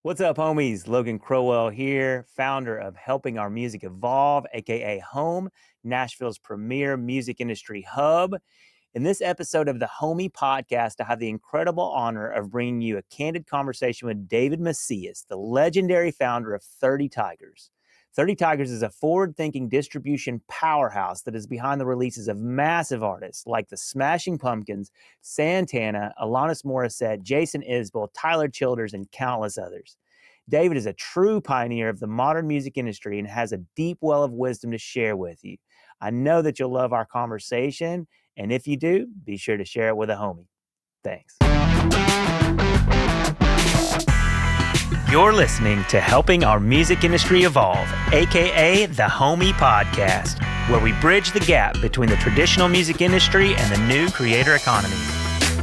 What's up, homies? Logan Crowell here, founder of Helping Our Music Evolve, aka Home, Nashville's premier music industry hub. In this episode of the Homie Podcast, I have the incredible honor of bringing you a candid conversation with David Macias, the legendary founder of 30 Tigers. 30 Tigers is a forward-thinking distribution powerhouse that is behind the releases of massive artists like the Smashing Pumpkins, Santana, Alanis Morisette, Jason Isbell, Tyler Childers, and countless others. David is a true pioneer of the modern music industry and has a deep well of wisdom to share with you. I know that you'll love our conversation, and if you do, be sure to share it with a homie. Thanks. You're listening to Helping Our Music Industry Evolve, aka the Homie Podcast, where we bridge the gap between the traditional music industry and the new creator economy.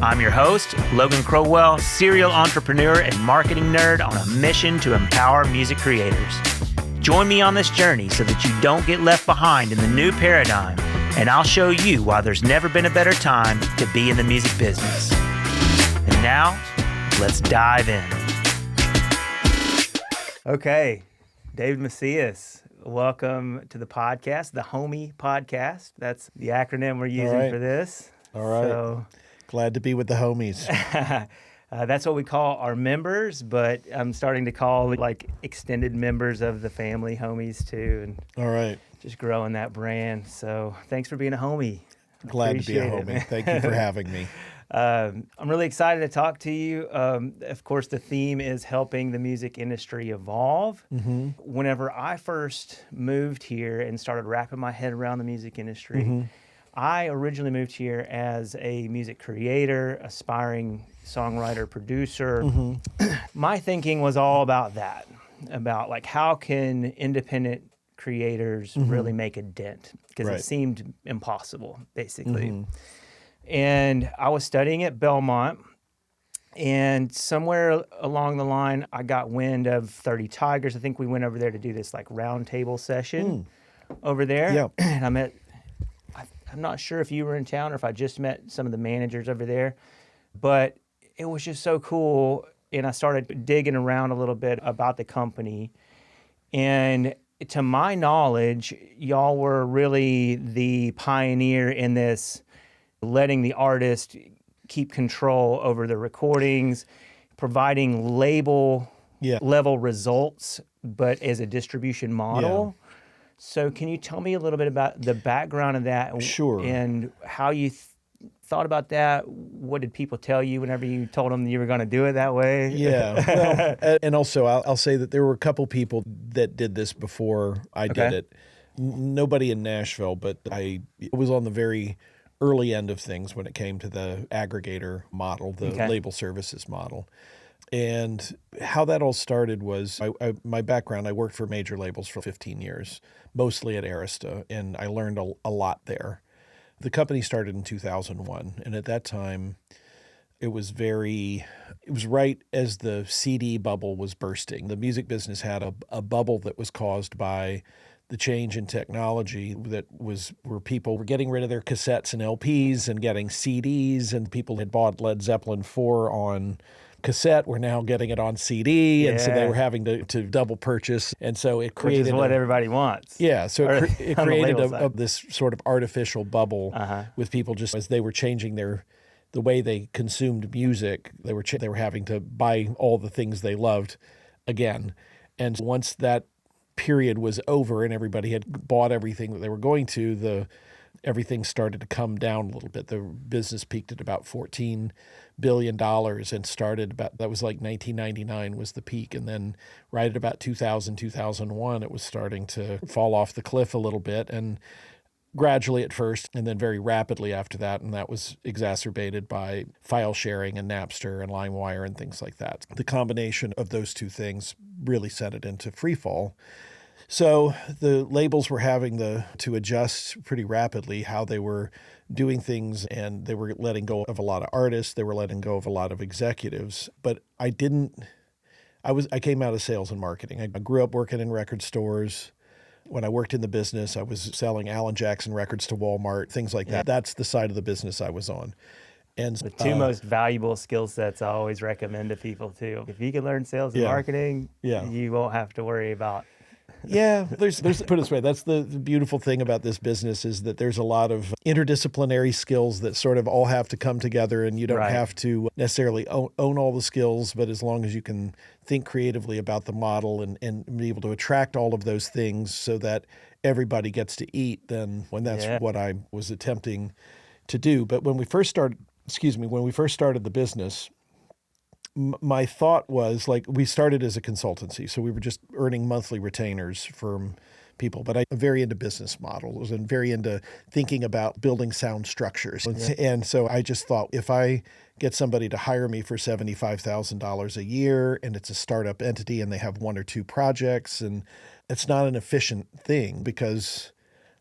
I'm your host, Logan Crowell, serial entrepreneur and marketing nerd on a mission to empower music creators. Join me on this journey so that you don't get left behind in the new paradigm, and I'll show you why there's never been a better time to be in the music business. And now, let's dive in. Okay, David Macias, welcome to the podcast, the Homie Podcast. That's the acronym we're using for this. All right. So, glad to be with the homies. That's what we call our members, but I'm starting to call like extended members of the family homies too. And all right. Just growing that brand. So thanks for being a homie. Glad to be a homie. Thank you for having me. I'm really excited to talk to you. Of course, the theme is helping the music industry evolve. Mm-hmm. Whenever I first moved here and started wrapping my head around the music industry, mm-hmm. I originally moved here as a music creator, aspiring songwriter, producer. Mm-hmm. My thinking was all about that, about like how can independent creators mm-hmm. really make a dent, because it seemed impossible, basically. Mm-hmm. And I was studying at Belmont, and somewhere along the line, I got wind of 30 Tigers. I think we went over there to do this like round table session over there. Yeah. And I'm not sure if you were in town or if I just met some of the managers over there, but it was just so cool. And I started digging around a little bit about the company. And to my knowledge, y'all were really the pioneer in this, letting the artist keep control over the recordings, providing label level results, but as a distribution model. Yeah. So can you tell me a little bit about the background of that? Sure. And how you thought about that? What did people tell you whenever you told them you were going to do it that way? Yeah. Well, and also I'll say that there were a couple people that did this before I did it. Nobody in Nashville, but I was on the very early end of things when it came to the aggregator model, the label services model. And how that all started was my background. I worked for major labels for 15 years, mostly at Arista, and I learned a lot there. The company started in 2001, and at that time, it was right as the CD bubble was bursting. The music business had a bubble that was caused by the change in technology where people were getting rid of their cassettes and LPs and getting CDs, and people had bought Led Zeppelin 4 on cassette were now getting it on CD, and so they were having to double purchase, and so it created which is what everybody wants. Yeah, so it created this sort of artificial bubble with people just as they were changing the way they consumed music. They were having to buy all the things they loved again, and once that period was over and everybody had bought everything that they were going to, everything started to come down a little bit. The business peaked at about $14 billion and started that was like 1999 was the peak. And then right at about 2000, 2001, it was starting to fall off the cliff a little bit, and gradually at first and then very rapidly after that. And that was exacerbated by file sharing and Napster and LimeWire and things like that. The combination of those two things really set it into free fall. So the labels were having to adjust pretty rapidly how they were doing things, and they were letting go of a lot of artists. They were letting go of a lot of executives. But I came out of sales and marketing. I grew up working in record stores. When I worked in the business, I was selling Alan Jackson records to Walmart, things like that. That's the side of the business I was on. And the two most valuable skill sets I always recommend to people too. If you can learn sales and marketing, you won't have to worry about. Yeah, there's put it this way, that's the beautiful thing about this business is that there's a lot of interdisciplinary skills that sort of all have to come together, and you don't have to necessarily own all the skills, but as long as you can think creatively about the model and be able to attract all of those things so that everybody gets to eat, then that's what I was attempting to do. But when we first started the business, my thought was, like, we started as a consultancy, so we were just earning monthly retainers from people, but I'm very into business models and very into thinking about building sound structures. And so I just thought, if I get somebody to hire me for $75,000 a year and it's a startup entity and they have one or two projects, and it's not an efficient thing because,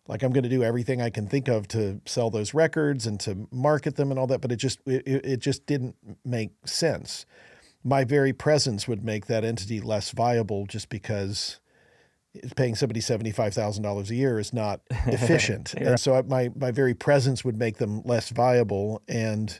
like, I'm going to do everything I can think of to sell those records and to market them and all that, but it just didn't make sense. My very presence would make that entity less viable just because paying somebody $75,000 a year is not efficient. And so my very presence would make them less viable and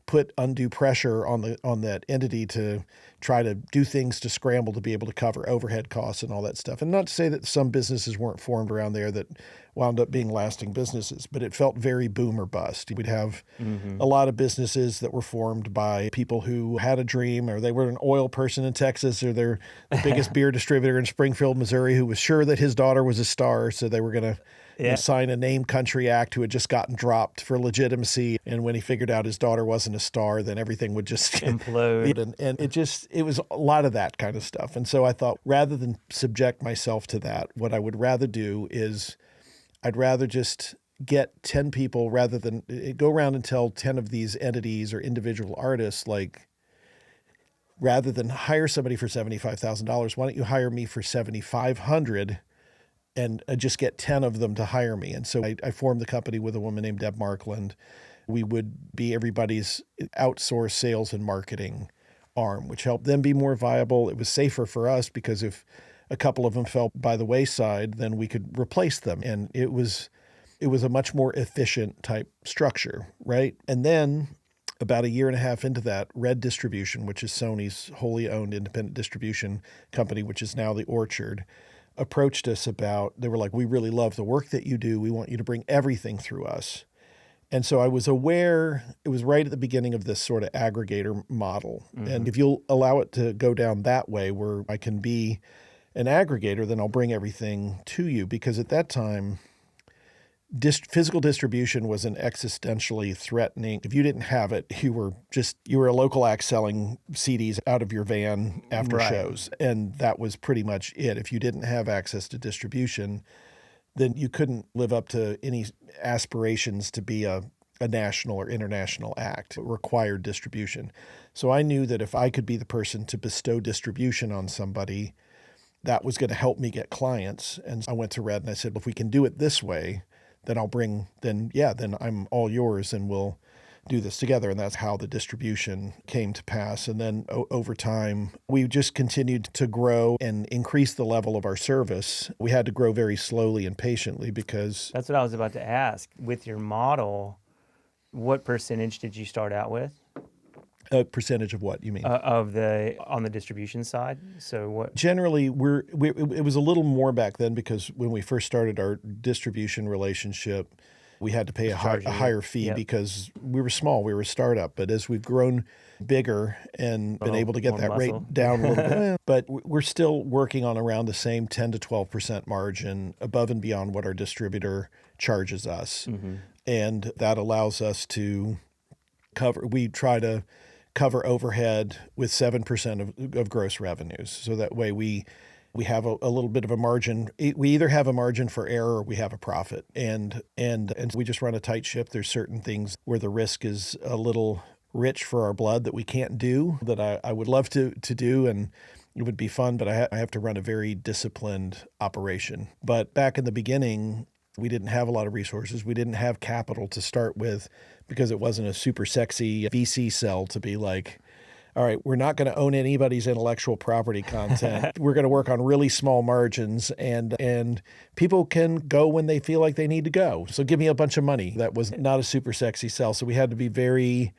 put undue pressure on that entity to try to do things to scramble to be able to cover overhead costs and all that stuff. And not to say that some businesses weren't formed around there that wound up being lasting businesses, but it felt very boom or bust. We'd have a lot of businesses that were formed by people who had a dream, or they were an oil person in Texas, or they're the biggest beer distributor in Springfield, Missouri, who was sure that his daughter was a star, so they were going to sign a name country act who had just gotten dropped for legitimacy. And when he figured out his daughter wasn't a star, then everything would just implode. And it was a lot of that kind of stuff. And so I thought, rather than subject myself to that, what I would rather do is I'd rather just get 10 people, rather than go around and tell 10 of these entities or individual artists, like, rather than hire somebody for $75,000, why don't you hire me for $7,500 and just get 10 of them to hire me? And so I formed the company with a woman named Deb Markland. We would be everybody's outsourced sales and marketing arm, which helped them be more viable. It was safer for us because if a couple of them fell by the wayside, then we could replace them. And it was a much more efficient type structure, right? And then about a year and a half into that, Red Distribution, which is Sony's wholly owned independent distribution company, which is now The Orchard, approached us they were like, we really love the work that you do. We want you to bring everything through us. And so I was aware, it was right at the beginning of this sort of aggregator model. And if you'll allow it to go down that way, where I can be an aggregator, then I'll bring everything to you. Because at that time, physical distribution was an existentially threatening. If you didn't have it, you were a local act selling CDs out of your van after shows. And that was pretty much it. If you didn't have access to distribution, then you couldn't live up to any aspirations to be a national or international act. It required distribution. So I knew that if I could be the person to bestow distribution on somebody, that was going to help me get clients. And I went to Red and I said, well, if we can do it this way, then then I'm all yours and we'll do this together. And that's how the distribution came to pass. And then over time, we just continued to grow and increase the level of our service. We had to grow very slowly and patiently because... That's what I was about to ask. With your model, what percentage did you start out with? A percentage of what, you mean? On the distribution side? So what? Generally, it was a little more back then because when we first started our distribution relationship, we had to pay a higher fee because we were small, we were a startup. But as we've grown bigger and been able to get that rate down a little bit, but we're still working on around the same 10 to 12% margin above and beyond what our distributor charges us. And that allows us to we try to cover overhead with 7% of gross revenues. So that way we have a little bit of a margin. We either have a margin for error or we have a profit. And we just run a tight ship. There's certain things where the risk is a little rich for our blood that we can't do, that I would love to do, and it would be fun, but I have to run a very disciplined operation. But back in the beginning, we didn't have a lot of resources. We didn't have capital to start with because it wasn't a super sexy VC sell to be like, all right, we're not going to own anybody's intellectual property content. We're going to work on really small margins, and people can go when they feel like they need to go. So give me a bunch of money. That was not a super sexy sell. So we had to be very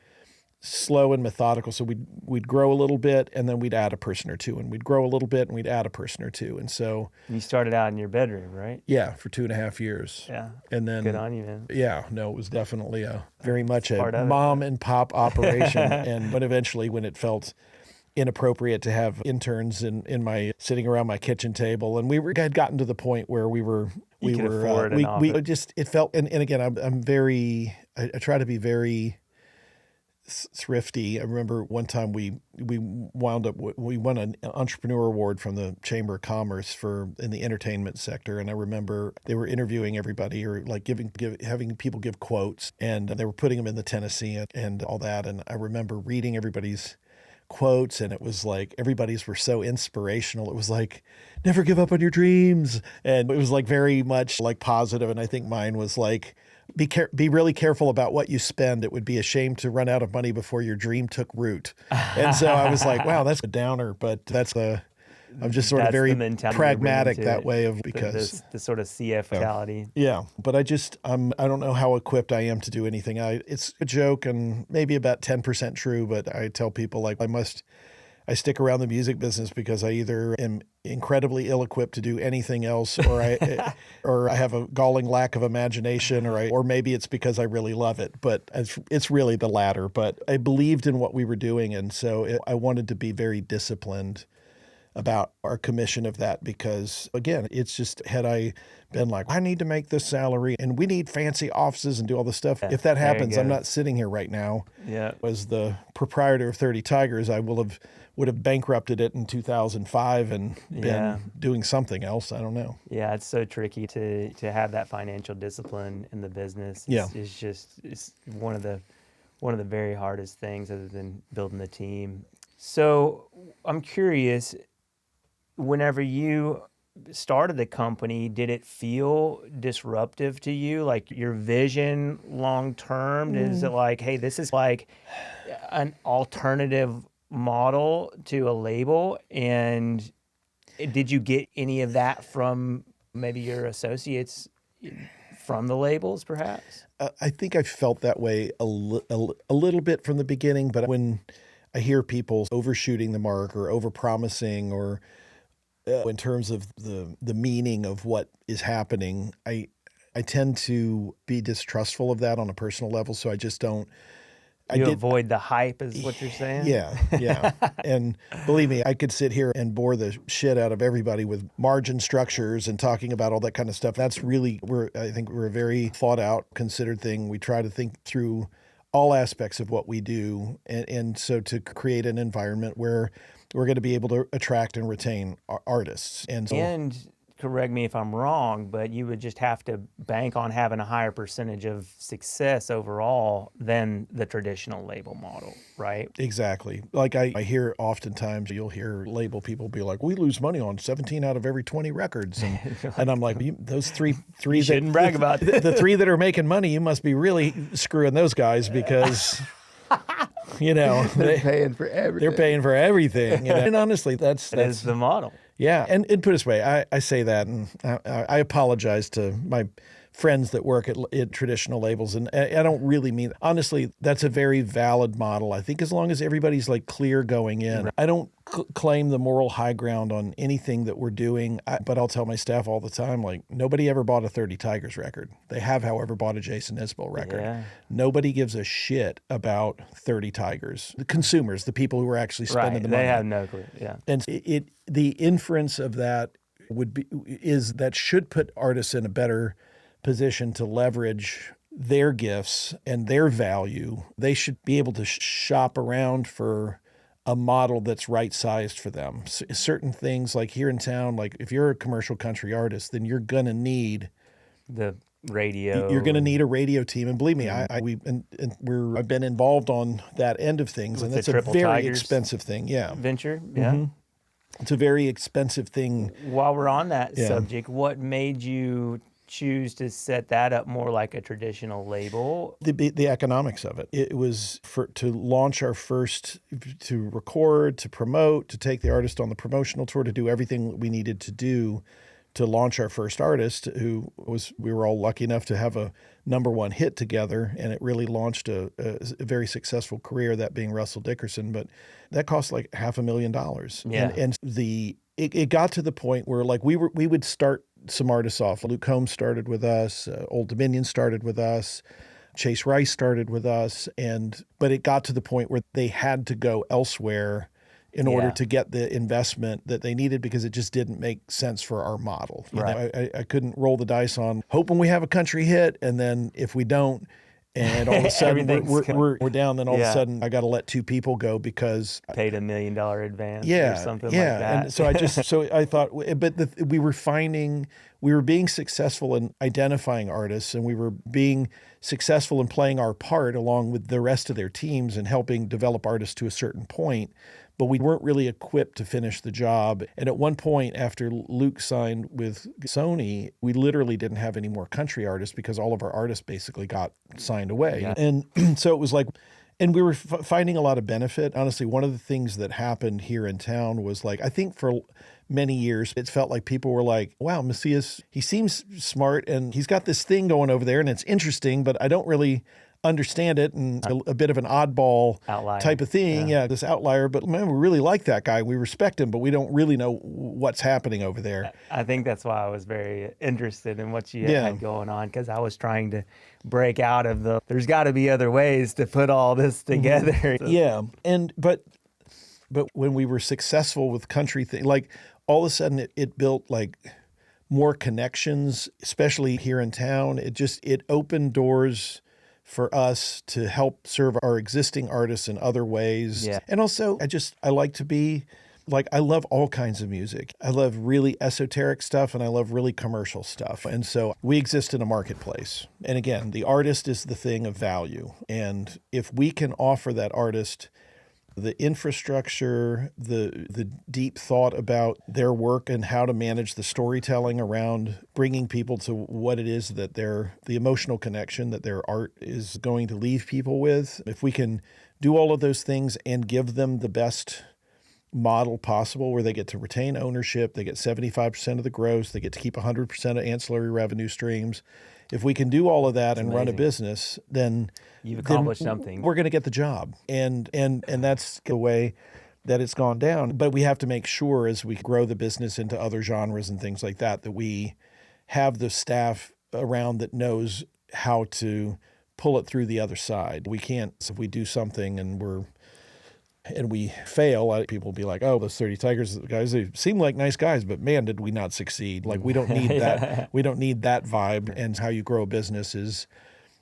slow and methodical. So we'd grow a little bit, and then we'd add a person or two, and we'd grow a little bit, and we'd add a person or two. And so you started out in your bedroom, right? Yeah, for 2.5 years. Yeah. And then good on you, man. Yeah, no, it was definitely very much a mom and pop operation. But eventually, when it felt inappropriate to have interns in my sitting around my kitchen table, and had gotten to the point where we just, it felt, and again, I try to be very thrifty. I remember one time we won an entrepreneur award from the Chamber of Commerce in the entertainment sector, and I remember they were interviewing everybody, or like having people give quotes, and they were putting them in the Tennessee and all that, and I remember reading everybody's quotes, and it was like everybody's were so inspirational. It was like, never give up on your dreams, and it was like very much like positive. And I think mine was like, be really careful about what you spend. It would be a shame to run out of money before your dream took root. And so I was like, wow, that's a downer, but I'm just sort of very pragmatic that way of, because the sort of CF mentality. Yeah. But I don't know how equipped I am to do anything. It's a joke and maybe about 10% true, but I tell people like I stick around the music business because I either am incredibly ill-equipped to do anything else, or I have a galling lack of imagination, or maybe it's because I really love it. But it's really the latter. But I believed in what we were doing, and so I wanted to be very disciplined about our commission of that, because again, it's just, had I been like, I need to make this salary and we need fancy offices and do all this stuff. If that happens, I'm not sitting here right now. Yeah. As the proprietor of 30 Tigers, I would have bankrupted it in 2005 and been doing something else. I don't know. Yeah, it's so tricky to have that financial discipline in the business. It's one of the very hardest things, other than building the team. So I'm curious, whenever you started the company, did it feel disruptive to you? Like your vision long term? Is it like, hey, this is like an alternative model to a label? And did you get any of that from maybe your associates from the labels, perhaps? I think I felt that way a little bit from the beginning, but when I hear people overshooting the mark or overpromising, or in terms of the meaning of what is happening, I tend to be distrustful of that on a personal level. So I just don't. Avoid the hype, is what you're saying? Yeah. And believe me, I could sit here and bore the shit out of everybody with margin structures and talking about all that kind of stuff. That's really, I think we're a very thought out, considered thing. We try to think through all aspects of what we do. And so to create an environment where we're going to be able to attract and retain artists. And correct me if I'm wrong, but you would just have to bank on having a higher percentage of success overall than the traditional label model, right? Exactly. Like I hear oftentimes, you'll hear label people be like, we lose money on 17 out of every 20 records. And I'm like, those three you shouldn't brag about it. The three that are making money, you must be really screwing those guys, because they're paying for everything. They're paying for everything. And honestly, that is the model. Yeah. And put it this way, I say that, and I apologize to my friends that work at traditional labels. And I don't really mean, honestly, that's a very valid model. I think as long as everybody's like clear going in, right. I don't claim the moral high ground on anything that we're doing, but I'll tell my staff all the time, like, nobody ever bought a 30 Tigers record. They have, however, bought a Jason Isbell record. Yeah. Nobody gives a shit about 30 Tigers. The consumers, the people who are actually spending the money. They have no clue. Yeah. And the inference of that is that should put artists in a better position to leverage their gifts and their value. They should be able to shop around for a model that's right-sized for them. Certain things, like here in town, like if you're a commercial country artist, then you're going to need the radio. You're going to need a radio team. And believe me, I've been involved on that end of things, and that's a very expensive thing. Yeah. Venture. Yeah. Mm-hmm. It's a very expensive thing. While we're on that subject, what made you choose to set that up more like a traditional label? The economics of it. It was to launch our first, to record, to promote, to take the artist on the promotional tour, to do everything we needed to do to launch our first artist, we were all lucky enough to have a #1 hit together, and it really launched a very successful career, that being Russell Dickerson. But that cost like $500,000. Yeah. And it got to the point where like we would start some artists off. Luke Combs started with us, Old Dominion started with us, Chase Rice started with us, but it got to the point where they had to go elsewhere in order to get the investment that they needed, because it just didn't make sense for our model. You know, I couldn't roll the dice on hoping we have a country hit, and then if we don't, and all of a sudden we're down, then all of a sudden I got to let 2 people go because I paid $1 million advance or something like that. And so I thought, but we were being successful in identifying artists, and we were being successful in playing our part along with the rest of their teams and helping develop artists to a certain point. But we weren't really equipped to finish the job. And at one point, after Luke signed with Sony, we literally didn't have any more country artists because all of our artists basically got signed away. Yeah. And so it was like, and we were finding a lot of benefit. Honestly, one of the things that happened here in town was like, I think for many years, it felt like people were like, wow, Macias, he seems smart and he's got this thing going over there and it's interesting, but I don't really understand it, and a bit of an oddball outlier type of thing. Yeah, this outlier. But man, we really like that guy. We respect him, but we don't really know what's happening over there. I think that's why I was very interested in what you had going on, because I was trying to break out of there's got to be other ways to put all this together. Mm-hmm. Yeah, but when we were successful with country thing, like all of a sudden it built like more connections, especially here in town. It opened doors for us to help serve our existing artists in other ways. Yeah. And also, I like to be, like, I love all kinds of music. I love really esoteric stuff, and I love really commercial stuff. And so we exist in a marketplace. And again, the artist is the thing of value. And if we can offer that artist the infrastructure, the deep thought about their work and how to manage the storytelling around bringing people to what it is that the emotional connection that their art is going to leave people with. If we can do all of those things and give them the best model possible where they get to retain ownership, they get 75% of the gross, they get to keep 100% of ancillary revenue streams. If we can do all of that and run a business, then you've accomplished something. We're going to get the job. And that's the way that it's gone down. But we have to make sure as we grow the business into other genres and things like that, that we have the staff around that knows how to pull it through the other side. We can't, if we do something and we fail, people will be like, oh, those 30 Tigers guys, they seem like nice guys, but man, did we not succeed. Like, we don't need that. We don't need that vibe. And how you grow a business is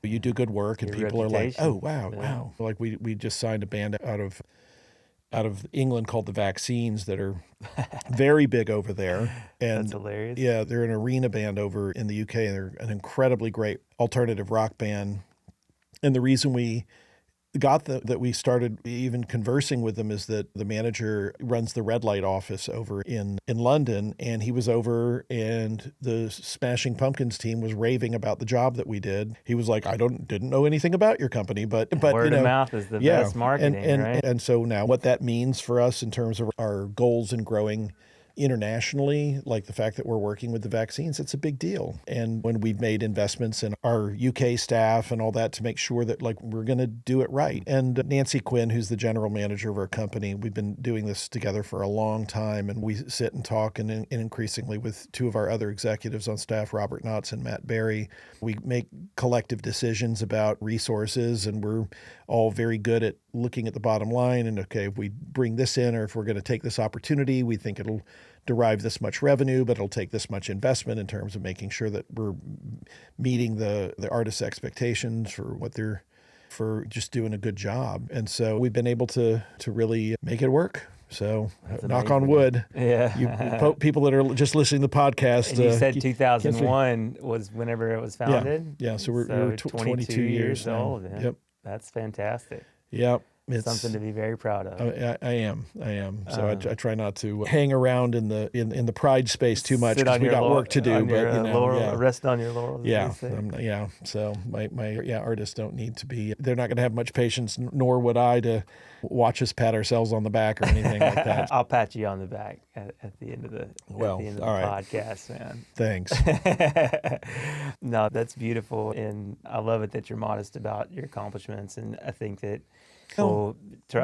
you do good work and people are like, oh, wow. Like we just signed a band out of England called the Vaccines that are very big over there. And that's hilarious. Yeah, they're an arena band over in the UK, and they're an incredibly great alternative rock band. And the reason we got that we started even conversing with them is that the manager runs the red light office over in London, and he was over, and the Smashing Pumpkins team was raving about the job that we did. He was like, I didn't know anything about your company, but word of mouth is the best marketing, right? And so now what that means for us in terms of our goals in growing internationally, like the fact that we're working with the Vaccines, it's a big deal. And when we've made investments in our UK staff and all that to make sure that like we're going to do it right. And Nancy Quinn, who's the general manager of our company, we've been doing this together for a long time, and we sit and talk and increasingly with 2 of our other executives on staff, Robert Knotts and Matt Berry. We make collective decisions about resources, and we're all very good at looking at the bottom line and, okay, if we bring this in, or if we're going to take this opportunity, we think it'll derive this much revenue, but it'll take this much investment in terms of making sure that we're meeting the artist's expectations for just doing a good job. And so we've been able to really make it work. So knock on wood. Yeah. People that are just listening to the podcast. And you said 2001 was whenever it was founded. Yeah. So we're 22 years old. Yeah. Yep. That's fantastic. Yep. It's something to be very proud of. I am. So I try not to hang around in the pride space too much because we got work to do. But rest on your laurels. Yeah. So my artists don't need to be. They're not going to have much patience, nor would I, to watch us pat ourselves on the back or anything like that. I'll pat you on the back at the end of the podcast, man. Thanks. No, that's beautiful, and I love it that you're modest about your accomplishments, and I think that people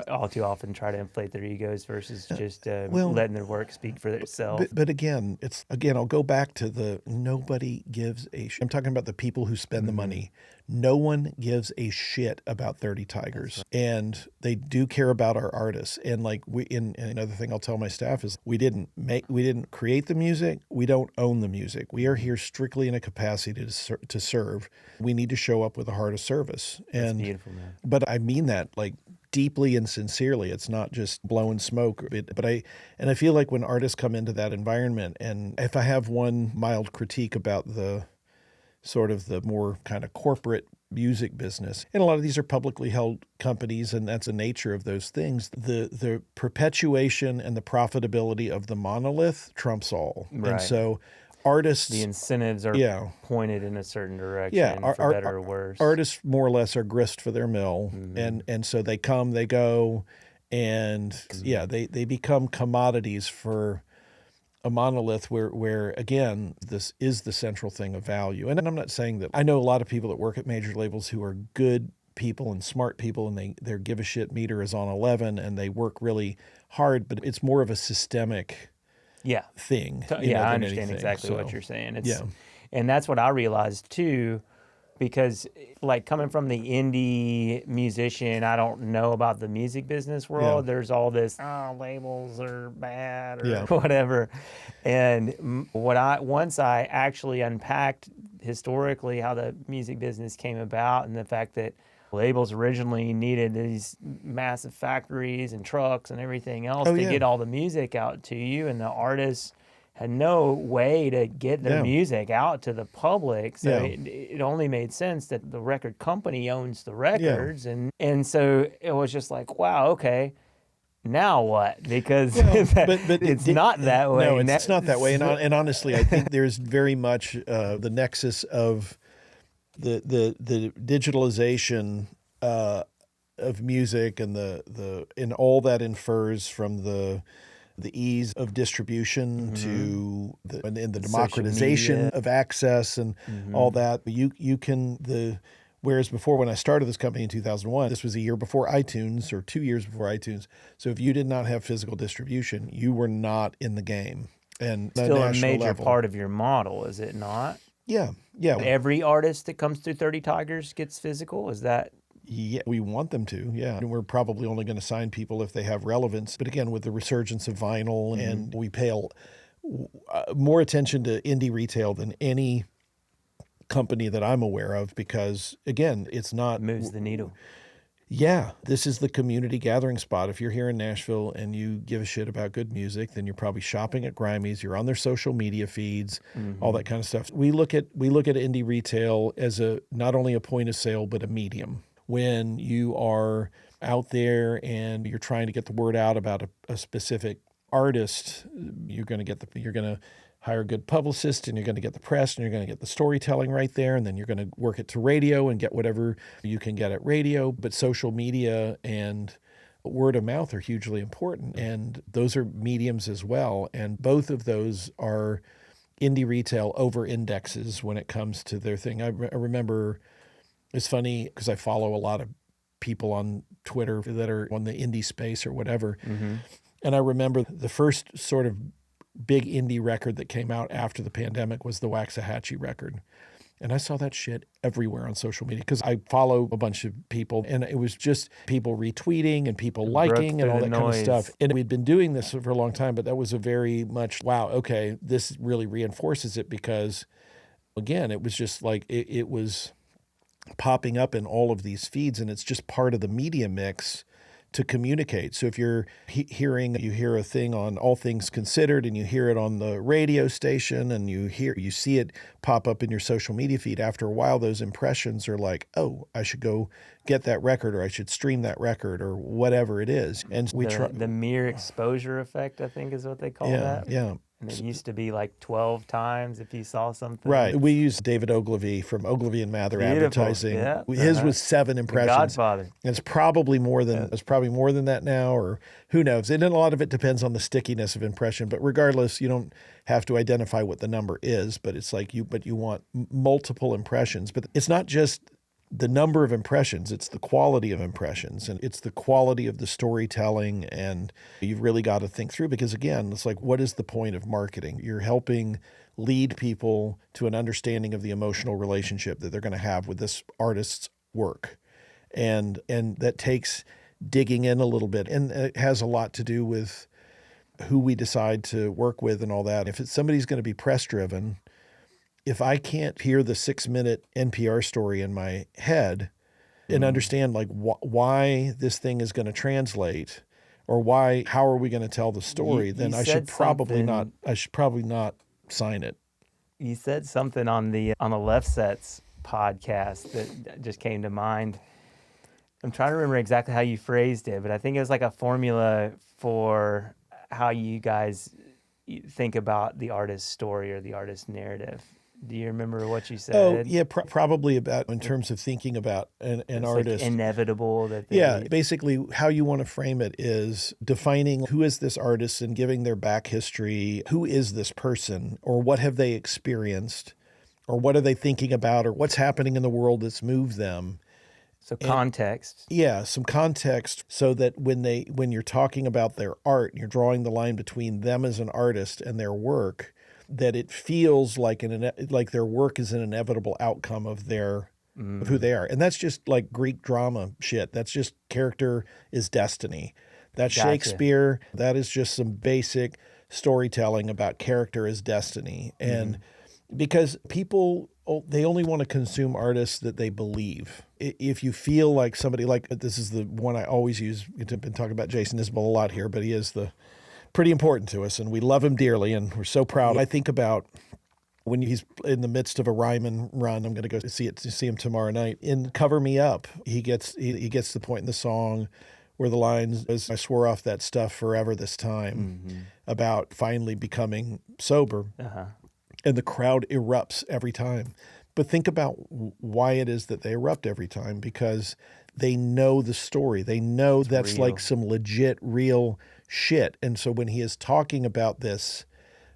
all too often try to inflate their egos versus just letting their work speak for itself. But again, I'll go back to nobody gives a shit. I'm talking about the people who spend the money. No one gives a shit about 30 Tigers. Right. And they do care about our artists. And another thing I'll tell my staff is we didn't create the music. We don't own the music. We are here strictly in a capacity to serve. We need to show up with a heart of service. That's beautiful, man. But I mean that deeply and sincerely. It's not just blowing smoke. But I feel like when artists come into that environment, and if I have one mild critique about the sort of the more kind of corporate music business, and a lot of these are publicly held companies, and that's the nature of those things, the perpetuation and the profitability of the monolith trumps all. Right. And so artists, the incentives are pointed in a certain direction, for better or worse. Artists more or less are grist for their mill, and so they come, they go, and they become commodities for a monolith where again, this is the central thing of value. And I'm not saying that. I know a lot of people that work at major labels who are good people and smart people, and their give a shit meter is on 11, and they work really hard, but it's more of a systemic thing. I understand exactly what you're saying. And that's what I realized too, because coming from the indie musician, I don't know about the music business world. There's all this, labels are bad or whatever. And once I actually unpacked historically how the music business came about, and the fact that labels originally needed these massive factories and trucks and everything else to get all the music out to you, and the artists had no way to get their music out to the public. So it only made sense that the record company owns the records. And so it was just like, wow, okay, now what? Because it's not that way. No, it's not that way. And honestly, I think there's very much the nexus of the digitalization of music, and and all that infers from the ease of distribution to the democratization of access and all that. Whereas before, when I started this company in 2001, this was a year before iTunes, or 2 years before iTunes. So if you did not have physical distribution, you were not in the game. And still a major part of your model, is it not? Yeah. Every artist that comes through 30 Tigers gets physical? Is that? Yeah, we want them to, And we're probably only going to sign people if they have relevance. But again, with the resurgence of vinyl, and we pay more attention to indie retail than any company that I'm aware of, because, again, it's not... moves the needle. Yeah, this is the community gathering spot. If you're here in Nashville and you give a shit about good music, then you're probably shopping at Grammys. You're on their social media feeds, all that kind of stuff. We look at indie retail as not only a point of sale, but a medium. When you are out there and you're trying to get the word out about a specific artist, you're going to hire a good publicist, and you're going to get the press, and you're going to get the storytelling right there, and then you're going to work it to radio and get whatever you can get at radio. But social media and word of mouth are hugely important, and those are mediums as well. And both of those are indie retail over indexes when it comes to their thing. I remember, it's funny because I follow a lot of people on Twitter that are on the indie space or whatever. And I remember the first sort of big indie record that came out after the pandemic was the Waxahachie record. And I saw that shit everywhere on social media because I follow a bunch of people, and it was just people retweeting and people liking and all that kind of stuff. And we'd been doing this for a long time, but that was a very much, wow, okay, this really reinforces it, because, again, it was just like it was popping up in all of these feeds, and it's just part of the media mix to communicate. So if you're you hear a thing on All Things Considered and you hear it on the radio station and you see it pop up in your social media feed, after a while, those impressions are like, oh, I should go get that record, or I should stream that record, or whatever it is. And we try the mere exposure effect, I think is what they call that. Yeah. And it used to be like 12 times if you saw something. Right. We used David Ogilvy from Ogilvy and Mather Advertising. Yeah. His was 7 impressions. The Godfather. It's probably more than that now, or who knows. And then a lot of it depends on the stickiness of impression. But regardless, you don't have to identify what the number is. But it's like you want multiple impressions. But it's not just the number of impressions, it's the quality of impressions, and it's the quality of the storytelling. And you've really got to think through, because again, it's like, what is the point of marketing? You're helping lead people to an understanding of the emotional relationship that they're going to have with this artist's work. And that takes digging in a little bit. And it has a lot to do with who we decide to work with and all that. If it's somebody's going to be press driven, if I can't hear the 6-minute NPR story in my head and understand like why this thing is going to translate, or how are we going to tell the story, then I should probably not sign it. You said something on the Left Sets podcast that just came to mind. I'm trying to remember exactly how you phrased it, but I think it was like a formula for how you guys think about the artist's story or the artist's narrative. Do you remember what you said? Oh, yeah, probably about in terms of thinking about an artist. Like inevitable that basically how you want to frame it is defining who is this artist and giving their back history. Who is this person, or what have they experienced, or what are they thinking about, or what's happening in the world that's moved them. So context. Some context, so that when you're talking about their art, you're drawing the line between them as an artist and their work, that it feels like like their work is an inevitable outcome of of who they are. And that's just like Greek drama shit. That's just character is destiny. That's Gotcha. Shakespeare. That is just some basic storytelling about character is destiny. And because people, they only want to consume artists that they believe. If you feel like somebody, like this is the one I always use, I've been talking about Jason Isbell a lot here, but he is pretty important to us, and we love him dearly, and we're so proud. I think about when he's in the midst of a Ryman run. I'm going to go see him tomorrow night. In Cover Me Up, he gets to the point in the song where the lines is, "I swore off that stuff forever this time," about finally becoming sober, and the crowd erupts every time. But think about why it is that they erupt every time, because they know the story. They know that's real. Like some legit, real shit. And so when he is talking about this,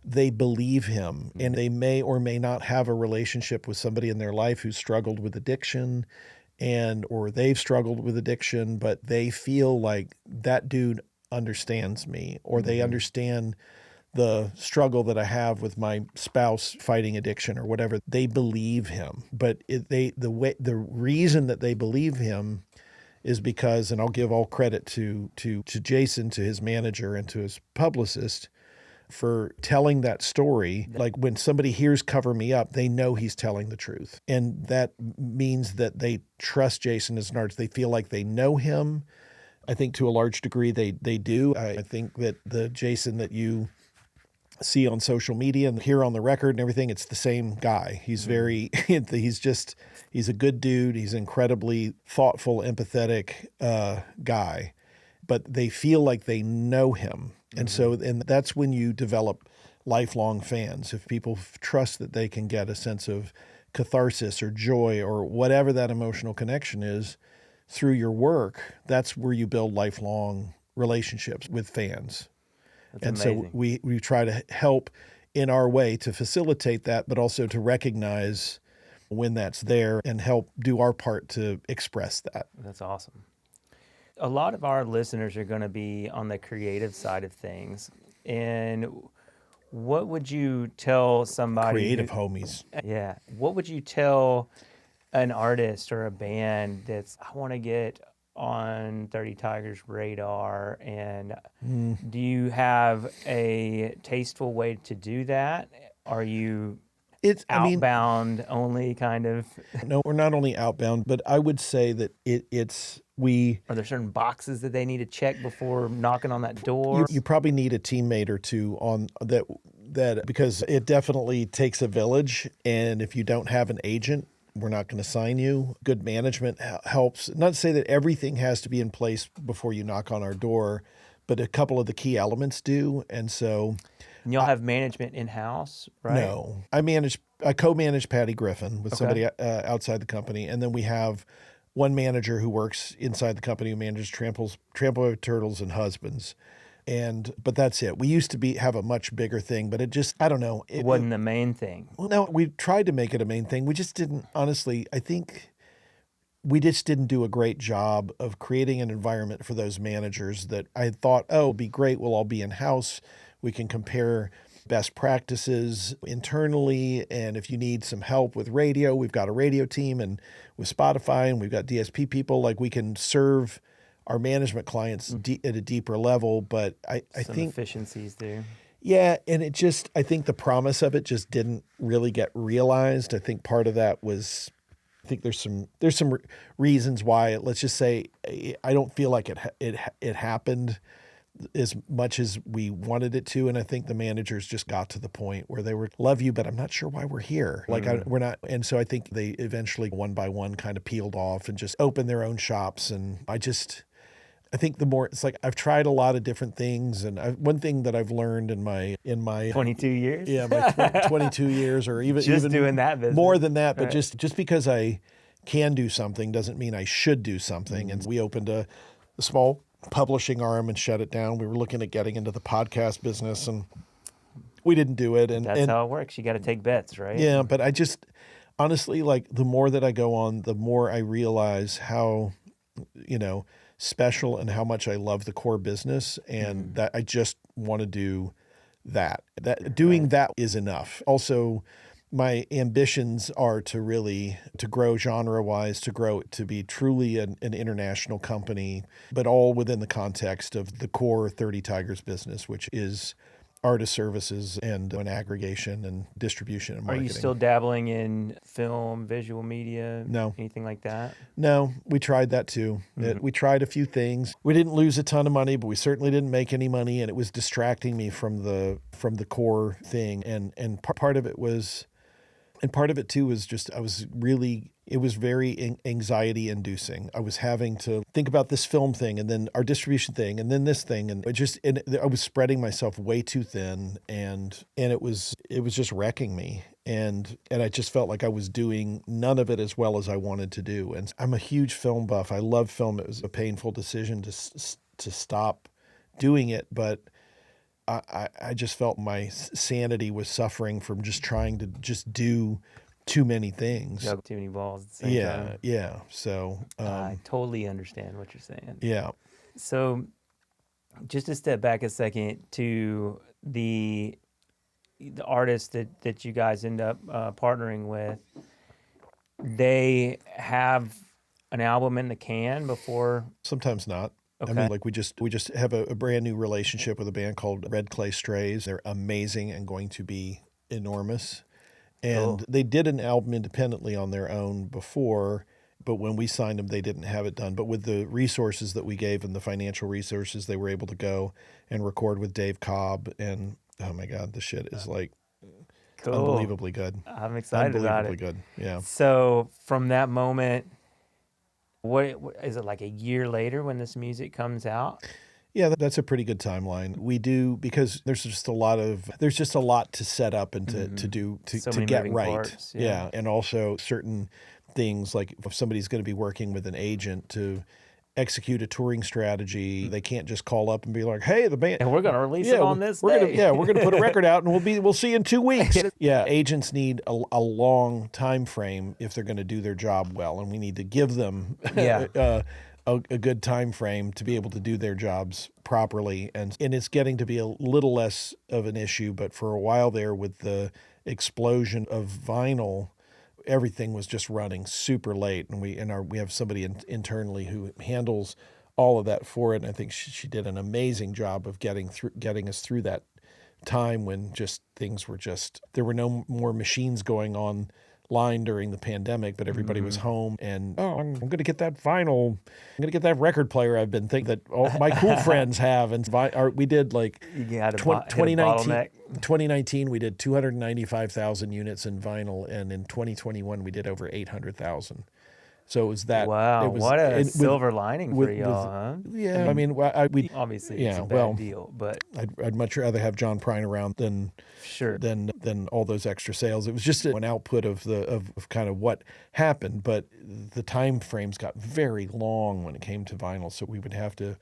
they believe him, and they may or may not have a relationship with somebody in their life who's struggled with addiction, or they've struggled with addiction, but they feel like that dude understands me, or they understand the struggle that I have with my spouse fighting addiction or whatever. They believe him, but the reason that they believe him is because, and I'll give all credit to Jason, to his manager, and to his publicist for telling that story. Like when somebody hears Cover Me Up, they know he's telling the truth. And that means that they trust Jason as an artist. They feel like they know him. I think to a large degree they do. I think that the Jason that you see on social media and hear on the record and everything, it's the same guy. He's he's a good dude. He's incredibly thoughtful, empathetic guy, but they feel like they know him. And and that's when you develop lifelong fans. If people trust that they can get a sense of catharsis or joy or whatever that emotional connection is through your work, that's where you build lifelong relationships with fans. That's amazing. So we try to help in our way to facilitate that, but also to recognize when that's there and help do our part to express that. That's awesome. A lot of our listeners are going to be on the creative side of things. And what would you tell somebody? Creative homies. Yeah. What would you tell an artist or a band that's, I want to get on 30 Tigers' radar, and do you have a tasteful way to do that? Are you It's outbound only kind of. No, we're not only outbound, but I would say that it's Are there certain boxes that they need to check before knocking on that door? You probably need a teammate or two on that because it definitely takes a village, and if you don't have an agent, we're not going to sign you. Good management helps. Not to say that everything has to be in place before you knock on our door, but a couple of the key elements do, and so. And you'll have management in-house, right? No. I co-manage Patty Griffin with somebody outside the company, and then we have one manager who works inside the company who manages Trample Turtles and Husbands. But that's it. We used to have a much bigger thing, but it just, I don't know. It wasn't the main thing. Well, no, we tried to make it a main thing. We just didn't, honestly, I think we just didn't do a great job of creating an environment for those managers that I thought, oh, it'll be great. We'll all be in-house. We can compare best practices internally. And if you need some help with radio, we've got a radio team, and with Spotify, and we've got DSP people. Like, we can serve our management clients at a deeper level. But I think efficiencies there. Yeah. And I think the promise of it just didn't really get realized. I think part of that was, I think there's some reasons why. Let's just say I don't feel like it happened as much as we wanted it to, and I think the managers just got to the point where they were, love you, but I'm not sure why we're here. Like, we're not, and so I think they eventually one by one kind of peeled off and just opened their own shops. And I think the more, it's like I've tried a lot of different things, and one thing that I've learned in my 22 years, my 22 years, or even doing that business. More than that, but just because I can do something doesn't mean I should do something. And we opened a small publishing arm and shut it down. We were looking at getting into the podcast business, and we didn't do it. And that's how it works. You got to take bets, right? Yeah, but I just honestly, like, the more that I go on, the more I realize how, special and how much I love the core business, and that I just want to do that. Doing that is enough. Also, my ambitions are to grow genre-wise, to be truly an international company, but all within the context of the core 30 Tigers business, which is artist services and aggregation and distribution and marketing. Are you still dabbling in film, visual media? No. Anything like that? No, we tried that too. We tried a few things. We didn't lose a ton of money, but we certainly didn't make any money, and it was distracting me from the core thing. And part of it was... And part of it too was just, it was very anxiety inducing. I was having to think about this film thing, and then our distribution thing, and then this thing. And I was spreading myself way too thin, and it was just wrecking me. And I just felt like I was doing none of it as well as I wanted to do. And I'm a huge film buff. I love film. It was a painful decision to stop doing it, but I just felt my sanity was suffering from just trying to just do too many things. Juggle too many balls at the same time. Yeah. So I totally understand what you're saying. Yeah. So just to step back a second to the artists that you guys end up partnering with, they have an album in the can before? Sometimes not. Okay. I mean, like, we just have a brand new relationship with a band called Red Clay Strays. They're amazing and going to be enormous. And Cool. They did an album independently on their own before, but when we signed them, they didn't have it done. But with the resources that we gave and the financial resources, they were able to go and record with Dave Cobb. And oh my God, the shit is like Cool. unbelievably good. I'm excited about it. Unbelievably good. Yeah. So from that moment, what is it, like a year later when this music comes out? Yeah, that's a pretty good timeline. We do, because there's just a lot to set up and to do to get right. Parts, yeah, and also certain things, like if somebody's going to be working with an agent to execute a touring strategy, they can't just call up and be like, "Hey, the band, and we're going to release it on this day." We're going to put a record out, and we'll see you in 2 weeks. Yeah, agents need a long time frame if they're going to do their job well, and we need to give them a good time frame to be able to do their jobs properly. And it's getting to be a little less of an issue, but for a while there, with the explosion of vinyl, everything was just running super late, and we have somebody internally who handles all of that for it. And I think she did an amazing job of getting us through that time when just things were there were no more machines going online during the pandemic, but everybody was home and, I'm going to get that vinyl. I'm going to get that record player I've been thinking that all my cool friends have. And we did like You had a 2019, 2019, we did 295,000 units in vinyl. And in 2021, we did over 800,000. So it was that. Wow, what a silver lining for y'all, huh? Yeah, I mean, we obviously it's a bad deal, but I'd much rather have John Prine around than all those extra sales. It was just an output of kind of what happened, but the time frames got very long when it came to vinyl. So we would have to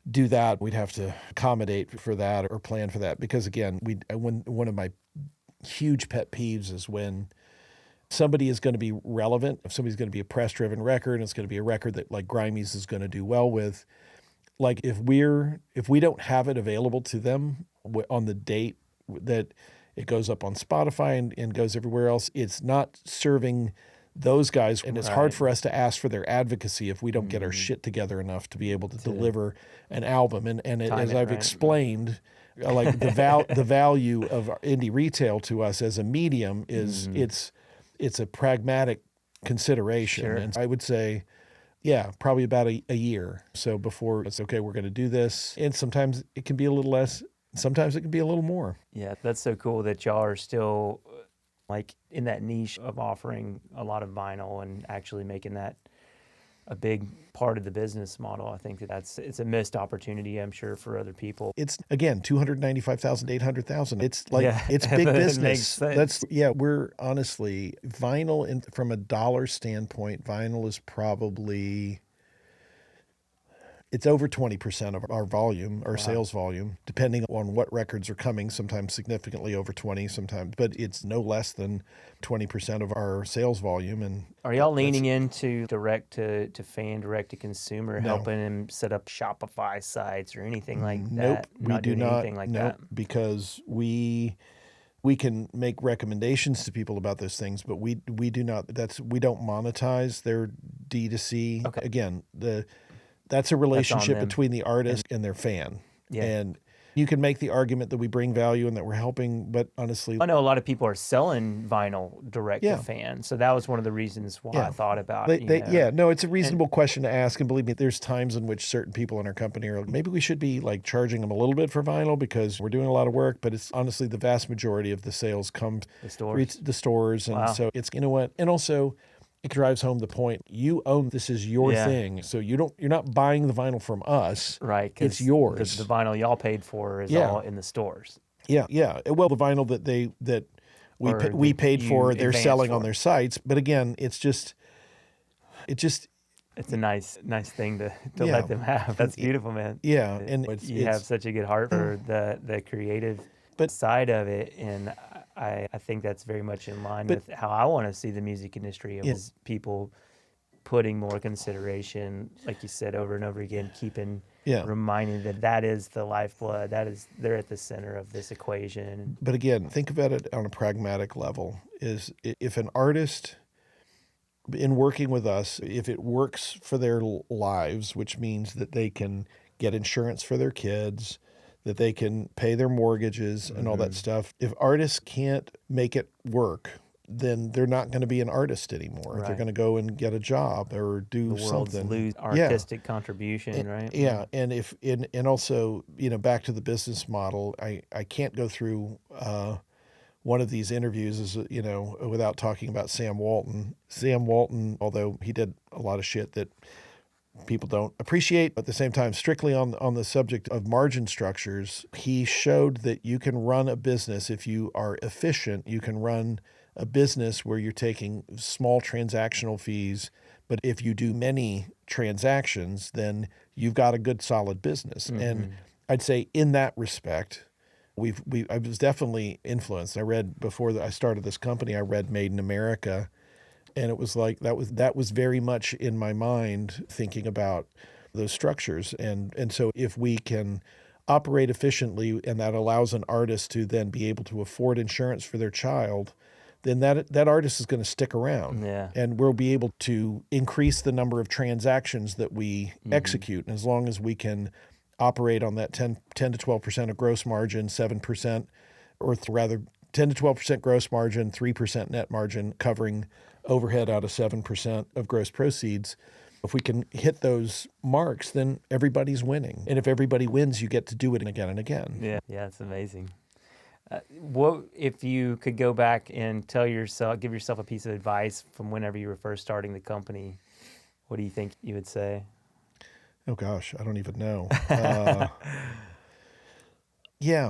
do that. We'd have to accommodate for that or plan for that because again, one of my huge pet peeves is when somebody is going to be relevant, if somebody's going to be a press-driven record, and it's going to be a record that like Grimey's is going to do well with, like if we don't have it available to them on the date that it goes up on Spotify and goes everywhere else, it's not serving those guys, and it's hard for us to ask for their advocacy if we don't get our shit together enough to be able to deliver an album. As I've explained, like the value of indie retail to us as a medium is it's a pragmatic consideration. Sure. And I would say, probably about a year. So before it's okay, we're going to do this. And sometimes it can be a little less. Sometimes it can be a little more. Yeah, that's so cool that y'all are still like in that niche of offering a lot of vinyl and actually making that a big part of the business model. I think it's a missed opportunity, I'm sure, for other people. It's again 295,000, 800,000. It's like it's big business. We're honestly vinyl from a dollar standpoint. Vinyl is probably it's over 20% of our volume, our sales volume, depending on what records are coming, sometimes significantly over 20, sometimes, but it's no less than 20% of our sales volume. And are y'all leaning into direct to fan, direct to consumer, helping them set up Shopify sites or anything like that? Nope, we do not. Anything like that? Because we can make recommendations to people about those things, but we do not. We don't monetize their D2C. Okay. Again, that's a relationship between the artist and their fan. Yeah. And you can make the argument that we bring value and that we're helping, but honestly, I know a lot of people are selling vinyl direct to fan. So that was one of the reasons why I thought about it. It's a reasonable question to ask. And believe me, there's times in which certain people in our company are like, maybe we should be like charging them a little bit for vinyl because we're doing a lot of work, but it's honestly the vast majority of the sales come the stores. And so it's, you know what? And also, it drives home the point. You own this is your thing, so you're not buying the vinyl from us. Right, it's yours. Because the vinyl y'all paid for is all in the stores. Yeah. Well, the vinyl that we paid for, they're selling on their sites. But again, it's a nice thing to let them have. That's beautiful, man. Yeah, and you have such a good heart for the creative side of it, and I think that's very much in line with how I want to see the music industry. It was people putting more consideration, like you said, over and over again, reminding that is the lifeblood. They're at the center of this equation. But again, think about it on a pragmatic level. Is if an artist, in working with us, if it works for their lives, which means that they can get insurance for their kids, that they can pay their mortgages and all that stuff. If artists can't make it work, then they're not going to be an artist anymore. Right. They're going to go and get a job or do something. Lose artistic contribution, right? Yeah, and also, back to the business model, I can't go through one of these interviews without talking about Sam Walton. Sam Walton, although he did a lot of shit that people don't appreciate, but at the same time, strictly on the subject of margin structures, he showed that you can run a business if you are efficient. You can run a business where you're taking small transactional fees, but if you do many transactions, then you've got a good solid business. And I'd say in that respect, I was definitely influenced. I read before I started this company, I read Made in America. And it was like that was very much in my mind thinking about those structures. And so if we can operate efficiently and that allows an artist to then be able to afford insurance for their child, then that artist is going to stick around. Yeah. And we'll be able to increase the number of transactions that we execute. And as long as we can operate on that 10 to 12% of gross margin, 7%, or rather 10 to 12% gross margin, 3% net margin, covering overhead out of 7% of gross proceeds. If we can hit those marks, then everybody's winning. And if everybody wins, you get to do it again and again. Yeah, it's amazing. What if you could go back and give yourself a piece of advice from whenever you were first starting the company? What do you think you would say? Oh gosh, I don't even know.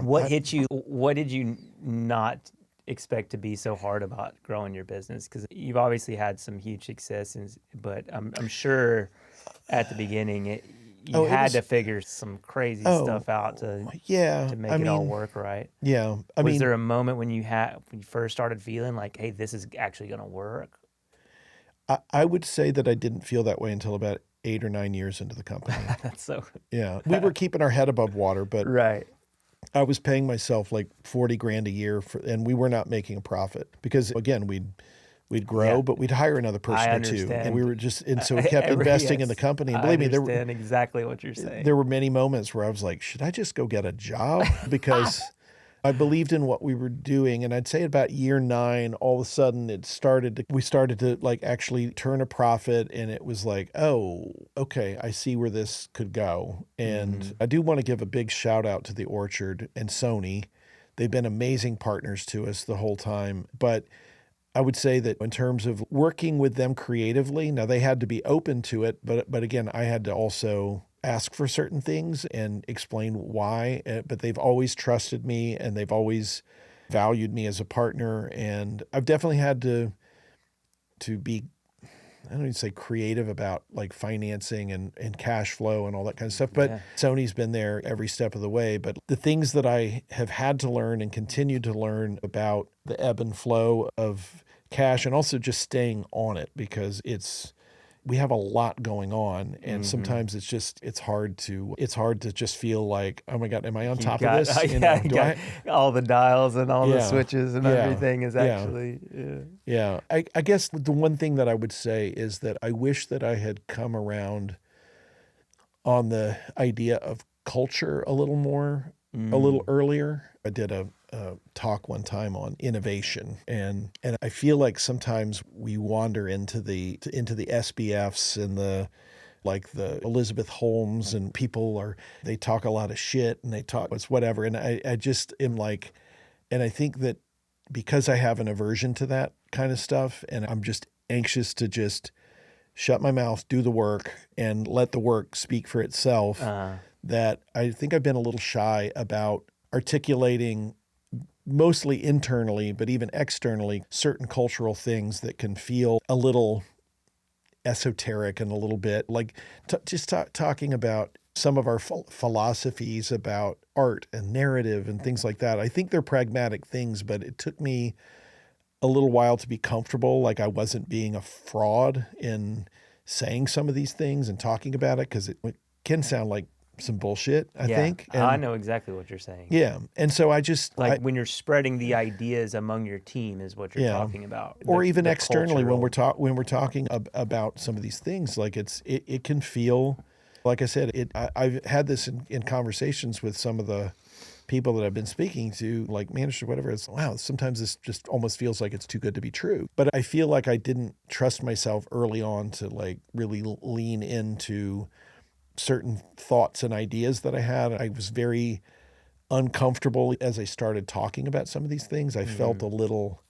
What hit you? What did you not expect to be so hard about growing your business? Because you've obviously had some huge successes, but I'm sure at the beginning you had to figure some crazy stuff out to make it all work right. Yeah, Was there a moment when you first started feeling like, hey, this is actually going to work? I would say that I didn't feel that way until about 8 or 9 years into the company. That's so. Yeah, we were keeping our head above water, but right. I was paying myself like $40,000 a year and we were not making a profit because again, we'd grow, but we'd hire another person or two. And we were so we kept investing in the company. And believe me, I understand exactly what you're saying. There were many moments where I was like, should I just go get a job? Because I believed in what we were doing. And I'd say about year 9, all of a sudden we started to like actually turn a profit. And it was like, oh, okay, I see where this could go. And I do want to give a big shout out to the Orchard and Sony. They've been amazing partners to us the whole time. But I would say that in terms of working with them creatively, now they had to be open to it, but again, I had to also ask for certain things and explain why, but they've always trusted me and they've always valued me as a partner. And I've definitely had to be, I don't even say creative about like financing and cash flow and all that kind of stuff, but Sony's been there every step of the way. But the things that I have had to learn and continue to learn about the ebb and flow of cash and also just staying on it because we have a lot going on and sometimes it's hard to just feel like, oh my God, am I on top of this? All the dials and all the switches and everything is actually, I guess the one thing that I would say is that I wish that I had come around on the idea of culture a little more, a little earlier. I did a talk one time on innovation, and I feel like sometimes we wander into the SBFs and the Elizabeth Holmes, and they talk a lot of shit and they talk whatever, and I just am like, and I think that because I have an aversion to that kind of stuff, and I'm just anxious to just shut my mouth, do the work, and let the work speak for itself, that I think I've been a little shy about articulating mostly internally, but even externally, certain cultural things that can feel a little esoteric and a little bit like talking about some of our philosophies about art and narrative and things like that. I think they're pragmatic things, but it took me a little while to be comfortable, like I wasn't being a fraud in saying some of these things and talking about it, because it can sound like some bullshit, I think. And I know exactly what you're saying. Yeah. And so when you're spreading the ideas among your team is what you're talking about. Or even externally when we're talking about some of these things, like it can feel, like I said, I've had this in conversations with some of the people that I've been speaking to, like managers or whatever. It's, wow, sometimes this just almost feels like it's too good to be true. But I feel like I didn't trust myself early on to like really lean into certain thoughts and ideas that I had. I was very uncomfortable as I started talking about some of these things. I felt a little,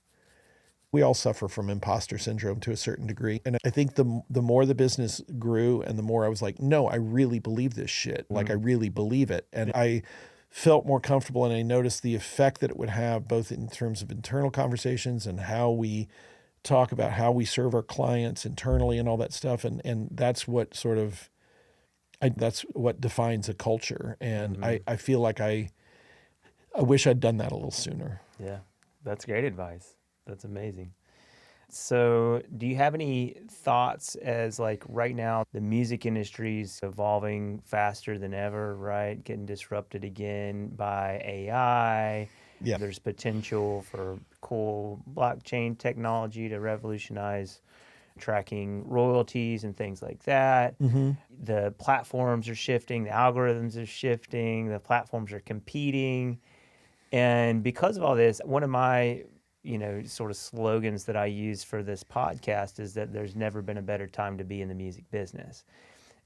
we all suffer from imposter syndrome to a certain degree. And I think the more the business grew and the more I was like, no, I really believe this shit. Like I really believe it. And I felt more comfortable, and I noticed the effect that it would have both in terms of internal conversations and how we talk about how we serve our clients internally and all that stuff. And that's what sort of, that's what defines a culture. And I feel like I wish I'd done that a little sooner. Yeah, that's great advice. That's amazing. So do you have any thoughts as like right now the music industry's evolving faster than ever, right? Getting disrupted again by AI. Yeah. There's potential for cool blockchain technology to revolutionize tracking royalties and things like that. The platforms are shifting, the algorithms are shifting, the platforms are competing. And because of all this, one of my sort of slogans that I use for this podcast is that there's never been a better time to be in the music business.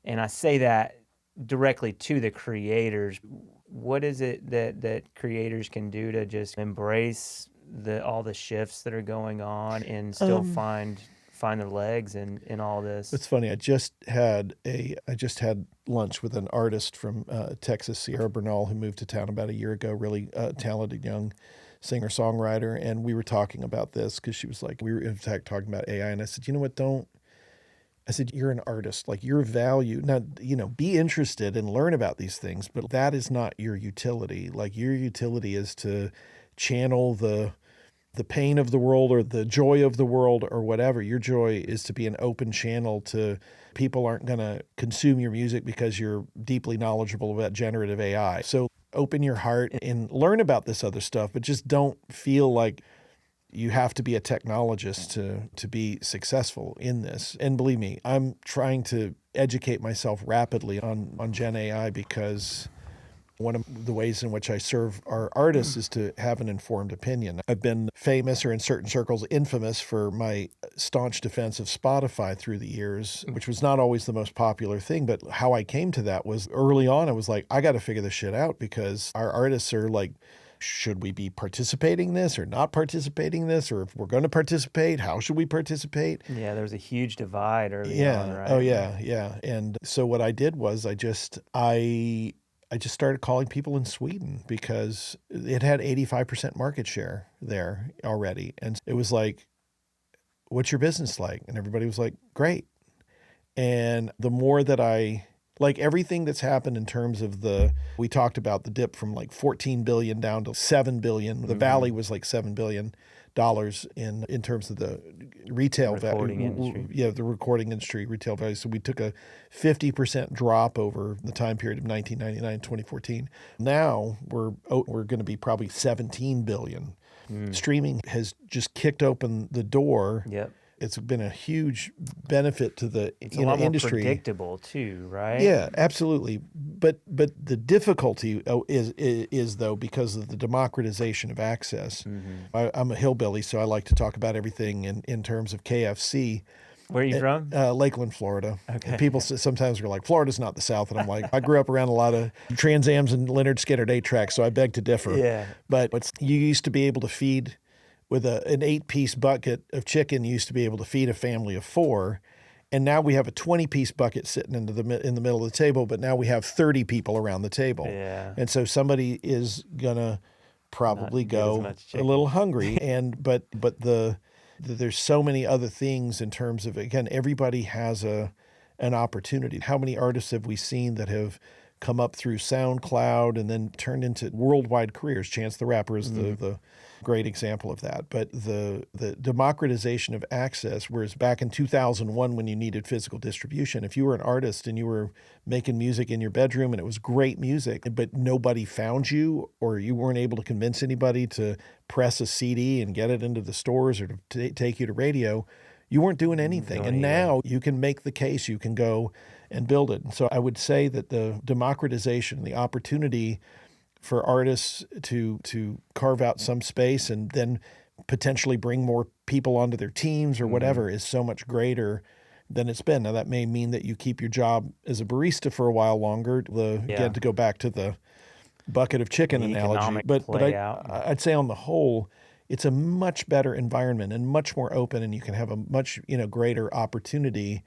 And I say that directly to the creators. What is it that creators can do to just embrace all the shifts that are going on and still find their legs in all this? It's funny. I just had lunch with an artist from Texas, Sierra Bernal, who moved to town about a year ago. Really talented young singer-songwriter, and we were talking about this because she was like, we were in fact talking about AI, and I said, you know what, I said, you're an artist, like your value, now, be interested and learn about these things, but that is not your utility. Like your utility is to channel the pain of the world or the joy of the world or whatever. Your joy is to be an open channel to people aren't going to consume your music because you're deeply knowledgeable about generative AI. So open your heart and learn about this other stuff, but just don't feel like you have to be a technologist to be successful in this. And believe me, I'm trying to educate myself rapidly on Gen AI because one of the ways in which I serve our artists is to have an informed opinion. I've been famous, or in certain circles, infamous for my staunch defense of Spotify through the years, which was not always the most popular thing. But how I came to that was early on, I was like, I got to figure this shit out because our artists are like, should we be participating in this or not participating in this? Or if we're going to participate, how should we participate? Yeah, there was a huge divide early on, right? Oh, yeah. And so what I did was I just started calling people in Sweden because it had 85% market share there already. And it was like, what's your business like? And everybody was like, great. And the more that like everything that's happened in terms of we talked about the dip from like 14 billion down to 7 billion. The valley was like $7 billion in terms of the retail value. Yeah, the recording industry retail value. So we took a 50% drop over the time period of 1999 2014. Now we're going to be probably 17 billion. Streaming has just kicked open the door. Yep. It's been a huge benefit to the It's a lot more industry. Predictable too, right? Yeah, absolutely. But the difficulty is though because of the democratization of access. I'm a hillbilly, so I like to talk about everything in terms of KFC. Where are you from? Lakeland, Florida. Okay. And people sometimes are like, Florida's not the South. And I'm like, I grew up around a lot of Trans Ams and Leonard Skinner 8-tracks, so I beg to differ. Yeah. But you used to be able to feed, with an 8-piece bucket of chicken, you used to be able to feed a family of 4. And now we have a 20-piece bucket sitting in the middle of the table, but now we have 30 people around the table. Yeah. And so somebody is going to probably go a little hungry. But there's so many other things in terms of, again, everybody has an opportunity. How many artists have we seen that have come up through SoundCloud and then turned into worldwide careers? Chance the Rapper is the great example of that. But the democratization of access, whereas back in 2001 when you needed physical distribution, if you were an artist and you were making music in your bedroom and it was great music, but nobody found you or you weren't able to convince anybody to press a CD and get it into the stores or to take you to radio, you weren't doing anything. And now you can make the case, you can go and build it. And so I would say that the democratization, the opportunity for artists to carve out some space and then potentially bring more people onto their teams or whatever is so much greater than it's been. Now, that may mean that you keep your job as a barista for a while longer, again, to go back to the bucket of chicken analogy. But I'd say on the whole, it's a much better environment and much more open, and you can have a much greater opportunity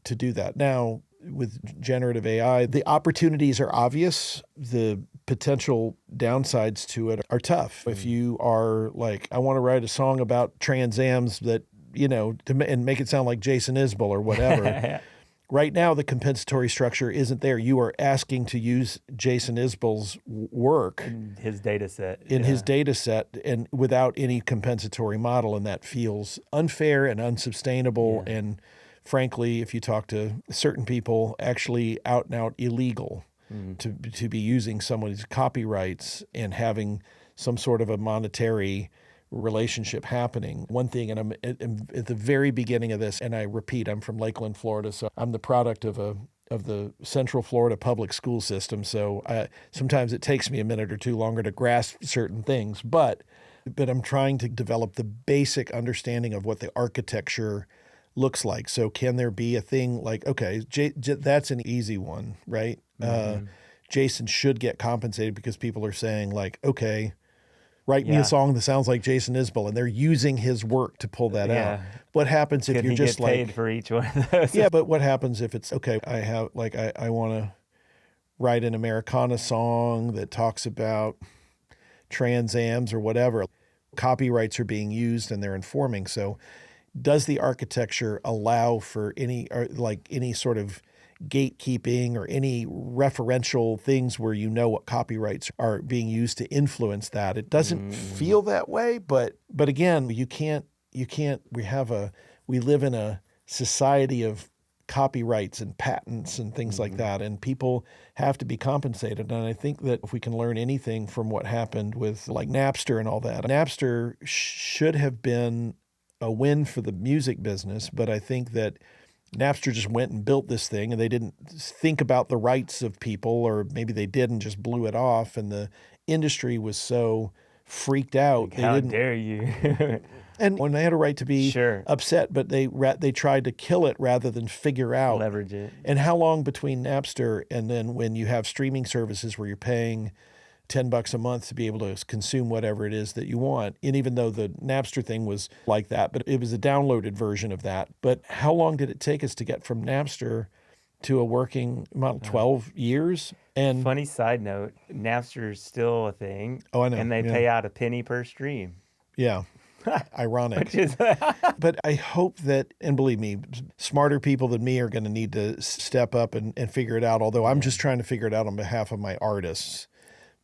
to do that. Now, with generative AI, the opportunities are obvious. The potential downsides to it are tough. If you are like, I want to write a song about Trans Ams that, and make it sound like Jason Isbell or whatever. Right now, the compensatory structure isn't there. You are asking to use Jason Isbell's work in his data set. His data set, and without any compensatory model, and that feels unfair and unsustainable and frankly, if you talk to certain people, actually out and out illegal to be using somebody's copyrights and having some sort of a monetary relationship happening. One thing, and I'm at the very beginning of this, and I repeat, I'm from Lakeland, Florida, so I'm the product of the Central Florida public school system. So sometimes it takes me a minute or two longer to grasp certain things, but I'm trying to develop the basic understanding of what the architecture looks like. So can there be a thing like, okay, that's an easy one, right? Mm-hmm. Jason should get compensated because people are saying like, okay, write me a song that sounds like Jason Isbell, and they're using his work to pull that out. What happens if you're just like paid for each one of those? Yeah, but what happens if it's okay? I want to write an Americana song that talks about Trans Ams or whatever. Copyrights are being used and they're informing. So, does the architecture allow for any sort of gatekeeping or any referential things where you know what copyrights are being used to influence that? It doesn't feel that way, but again, you can't we live in a society of copyrights and patents and things like that, and people have to be compensated. And I think that if we can learn anything from what happened with like Napster and all that, Napster should have been a win for the music business, but I think that Napster just went and built this thing and they didn't think about the rights of people, or maybe they did and just blew it off, and the industry was so freaked out. Like, how dare you? And when they had a right to be upset, but they tried to kill it rather than figure out. Leverage it. And how long between Napster and then when you have streaming services where you're paying $10 a month to be able to consume whatever it is that you want. And even though the Napster thing was like that, but it was a downloaded version of that. But how long did it take us to get from Napster to a working model? 12 years? And funny side note, Napster is still a thing. Oh, I know. And they pay out a penny per stream. Yeah. Ironic. But I hope that, and believe me, smarter people than me are going to need to step up and figure it out, although I'm just trying to figure it out on behalf of my artists.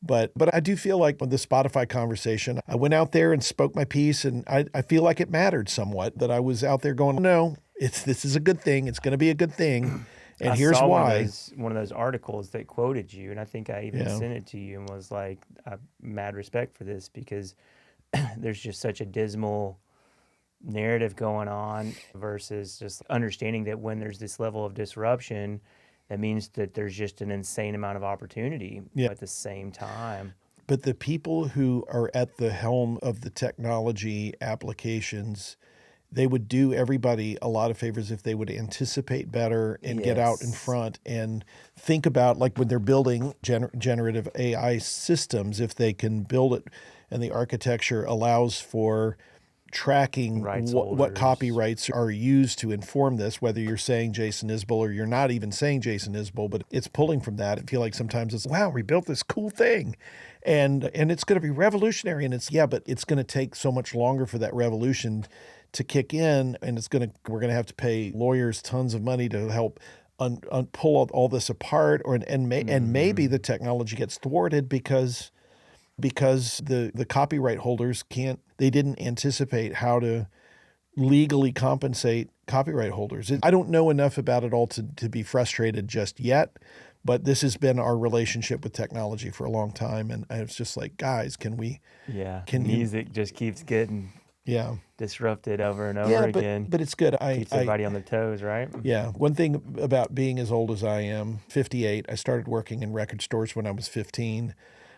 But I do feel like with the Spotify conversation, I went out there and spoke my piece, and I feel like it mattered somewhat that I was out there going, no, this is a good thing. It's going to be a good thing. And here's why. One of those articles that quoted you, and I think I even sent it to you and was like, I have mad respect for this because there's just such a dismal narrative going on versus just understanding that when there's this level of disruption, that means that there's just an insane amount of opportunity at the same time. But the people who are at the helm of the technology applications, they would do everybody a lot of favors if they would anticipate better and get out in front and think about, like when they're building generative AI systems, if they can build it and the architecture allows for tracking what copyrights are used to inform this, whether you're saying Jason Isbell or you're not even saying Jason Isbell, but it's pulling from that. I feel like sometimes it's, wow, we built this cool thing and it's going to be revolutionary. And but it's going to take so much longer for that revolution to kick in, and we're going to have to pay lawyers tons of money to help pull all this apart, and maybe the technology gets thwarted because the copyright holders didn't anticipate how to legally compensate copyright holders. I don't know enough about it all to be frustrated just yet, but this has been our relationship with technology for a long time, and I was just like, guys, music just keeps getting disrupted over and over again. again. But it's good. Keeps everybody on their toes, right? Yeah. One thing about being as old as I am, 58, I started working in record stores when I was 15.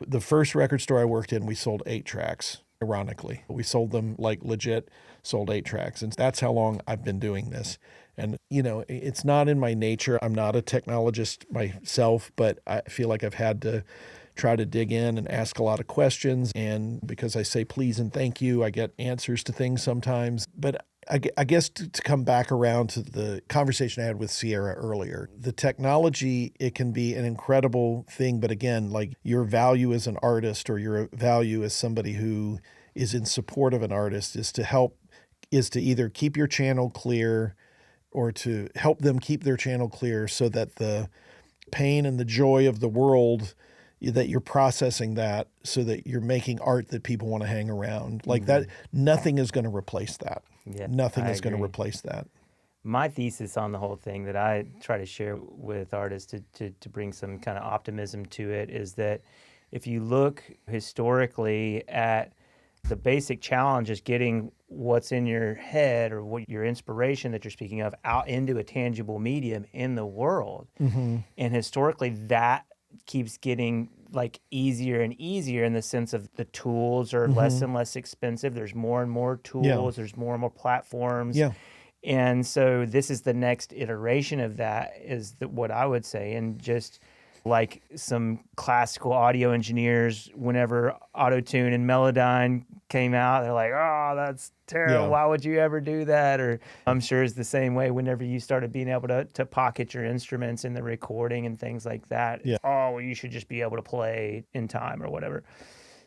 The first record store I worked in, we sold 8 tracks, ironically. We sold them like legit, sold 8 tracks. And that's how long I've been doing this. And, it's not in my nature. I'm not a technologist myself, but I feel like I've had to try to dig in and ask a lot of questions. And because I say please and thank you, I get answers to things sometimes. But I guess to come back around to the conversation I had with Sierra earlier, the technology, it can be an incredible thing. But again, like your value as an artist or your value as somebody who is in support of an artist is to either keep your channel clear or to help them keep their channel clear so that the pain and the joy of the world, that you're processing that so that you're making art that people want to hang around. Like that, nothing is going to replace that. Yeah, nothing is going to replace that. My thesis on the whole thing that I try to share with artists to bring some kind of optimism to it is that if you look historically at The basic challenge is getting what's in your head or what your inspiration that you're speaking of out into a tangible medium in the world. Mm-hmm. And historically, that keeps getting like easier and easier in the sense of the tools are less and less expensive. There's more and more tools. There's more and more platforms. Yeah. And so this is the next iteration of that is what I would say. And just like some classical audio engineers, whenever Auto-Tune and Melodyne came out, they're like, oh, that's terrible. Yeah. Why would you ever do that? Or I'm sure it's the same way whenever you started being able to pocket your instruments in the recording and things like that. Yeah. Oh, well, you should just be able to play in time or whatever.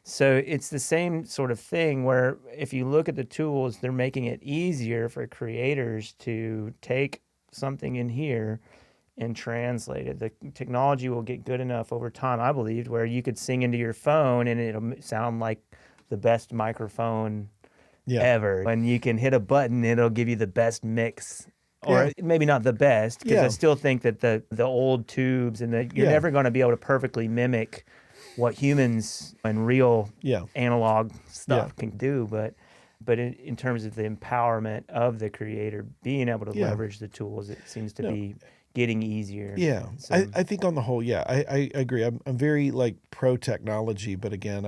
So it's the same sort of thing where if you look at the tools, they're making it easier for creators to take something in here and translate it. The technology will get good enough over time, I believe, where you could sing into your phone and it'll sound like the best microphone ever. When you can hit a button, it'll give you the best mix. Or maybe not the best, because I still think that the old tubes and you're never going to be able to perfectly mimic what humans and real analog stuff can do. But in terms of the empowerment of the creator, being able to leverage the tools, it seems to be getting easier. Yeah, so, I think on the whole, I agree. I'm very like pro technology, but again,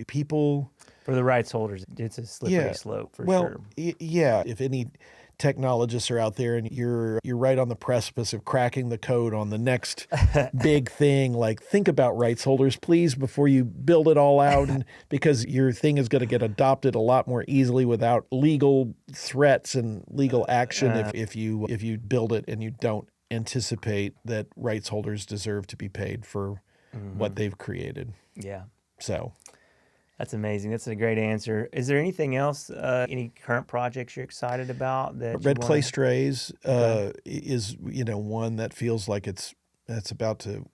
people for the rights holders, it's a slippery slope for sure. If any technologists are out there and you're right on the precipice of cracking the code on the next big thing, like think about rights holders, please, before you build it all out, and because your thing is going to get adopted a lot more easily without legal threats and legal action if you build it and you don't anticipate that rights holders deserve to be paid for what they've created. Yeah. So that's amazing. That's a great answer. Is there anything else, any current projects you're excited about? That Red Clay Strays is one that feels like it's about to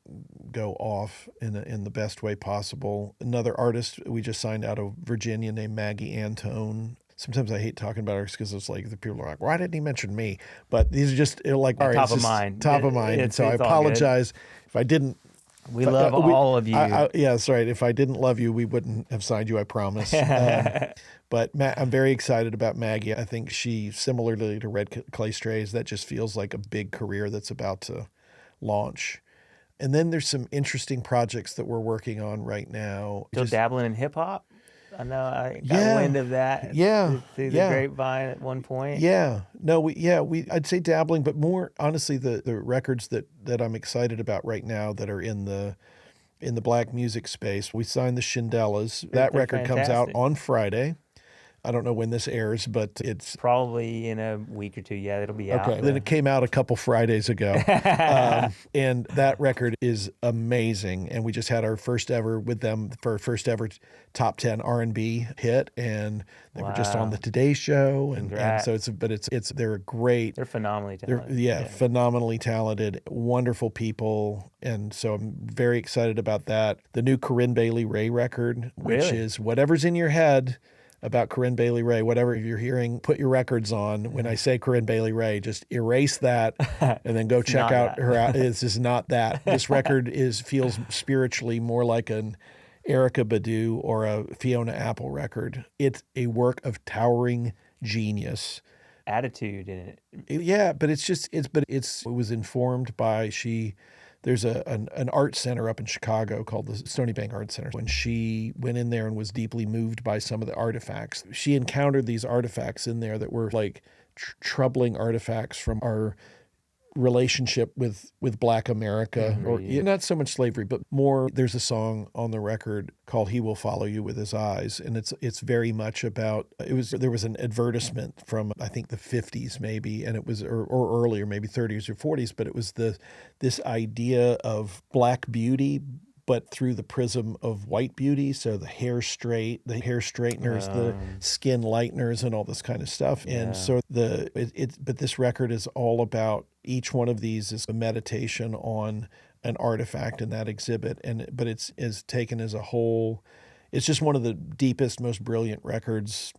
go off in the best way possible. Another artist we just signed out of Virginia named Maggie Antone. Sometimes I hate talking about her because it's like the people are like, why didn't he mention me? But these are just like, all right, top of mind. Top of mind. And so I apologize if I didn't. We love all of you. That's right. If I didn't love you, we wouldn't have signed you, I promise. But I'm very excited about Maggie. I think she, similarly to Red Clay Strays, that just feels like a big career that's about to launch. And then there's some interesting projects that we're working on right now. Still dabbling in hip hop? I know I got wind of that. Through the grapevine at one point. I'd say dabbling, but more honestly, the records that I'm excited about right now that are in the black music space. We signed the Shindellas. That record comes out on Friday. I don't know when this airs, but it's probably in a week or two. Yeah, it'll be out. Okay, then it came out a couple Fridays ago, and that record is amazing. And we just had our first ever with them for our first ever top 10 R&B hit, and they were just on the Today Show, and so they're great. They're phenomenally talented. Phenomenally talented, wonderful people, and so I'm very excited about that. The new Corinne Bailey Rae record, which is Whatever's in Your Head about Corinne Bailey Rae. Whatever you're hearing, put your records on. When I say Corinne Bailey Rae, just erase that and then go check out her out. It's just not that. This record feels spiritually more like an Erykah Badu or a Fiona Apple record. It's a work of towering genius. Attitude in it. Yeah, but it was informed by There's an art center up in Chicago called the Stony Bank Art Center. When she went in there and was deeply moved by some of the artifacts, she encountered these artifacts in there that were like troubling artifacts from our relationship with Black America, or not so much slavery, but more. There's a song on the record called "He Will Follow You with His Eyes," and it's very much about. There was an advertisement from I think the 50s maybe, and it was or earlier, maybe 30s or 40s, but it was this idea of Black beauty, but through the prism of white beauty. So the hair straighteners, the skin lighteners, and all this kind of stuff. And so but this record is all about each one of these is a meditation on an artifact in that exhibit. But it's taken as a whole. It's just one of the deepest, most brilliant records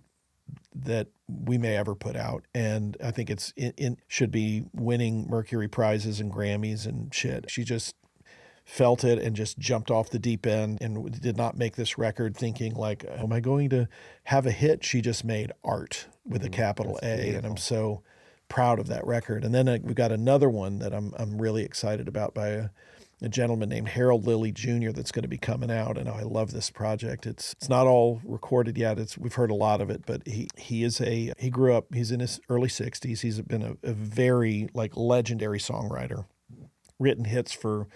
that we may ever put out. And I think it should be winning Mercury prizes and Grammys and shit. She just felt it and just jumped off the deep end and did not make this record thinking like, am I going to have a hit? She just made art with a capital A. Beautiful. And I'm so proud of that record. And then we've got another one that I'm really excited about by a gentleman named Harold Lilly Jr. that's going to be coming out. And I love this project. It's not all recorded yet. We've heard a lot of it, but he grew up, he's in his early 60s. He's been a very like legendary songwriter, written hits for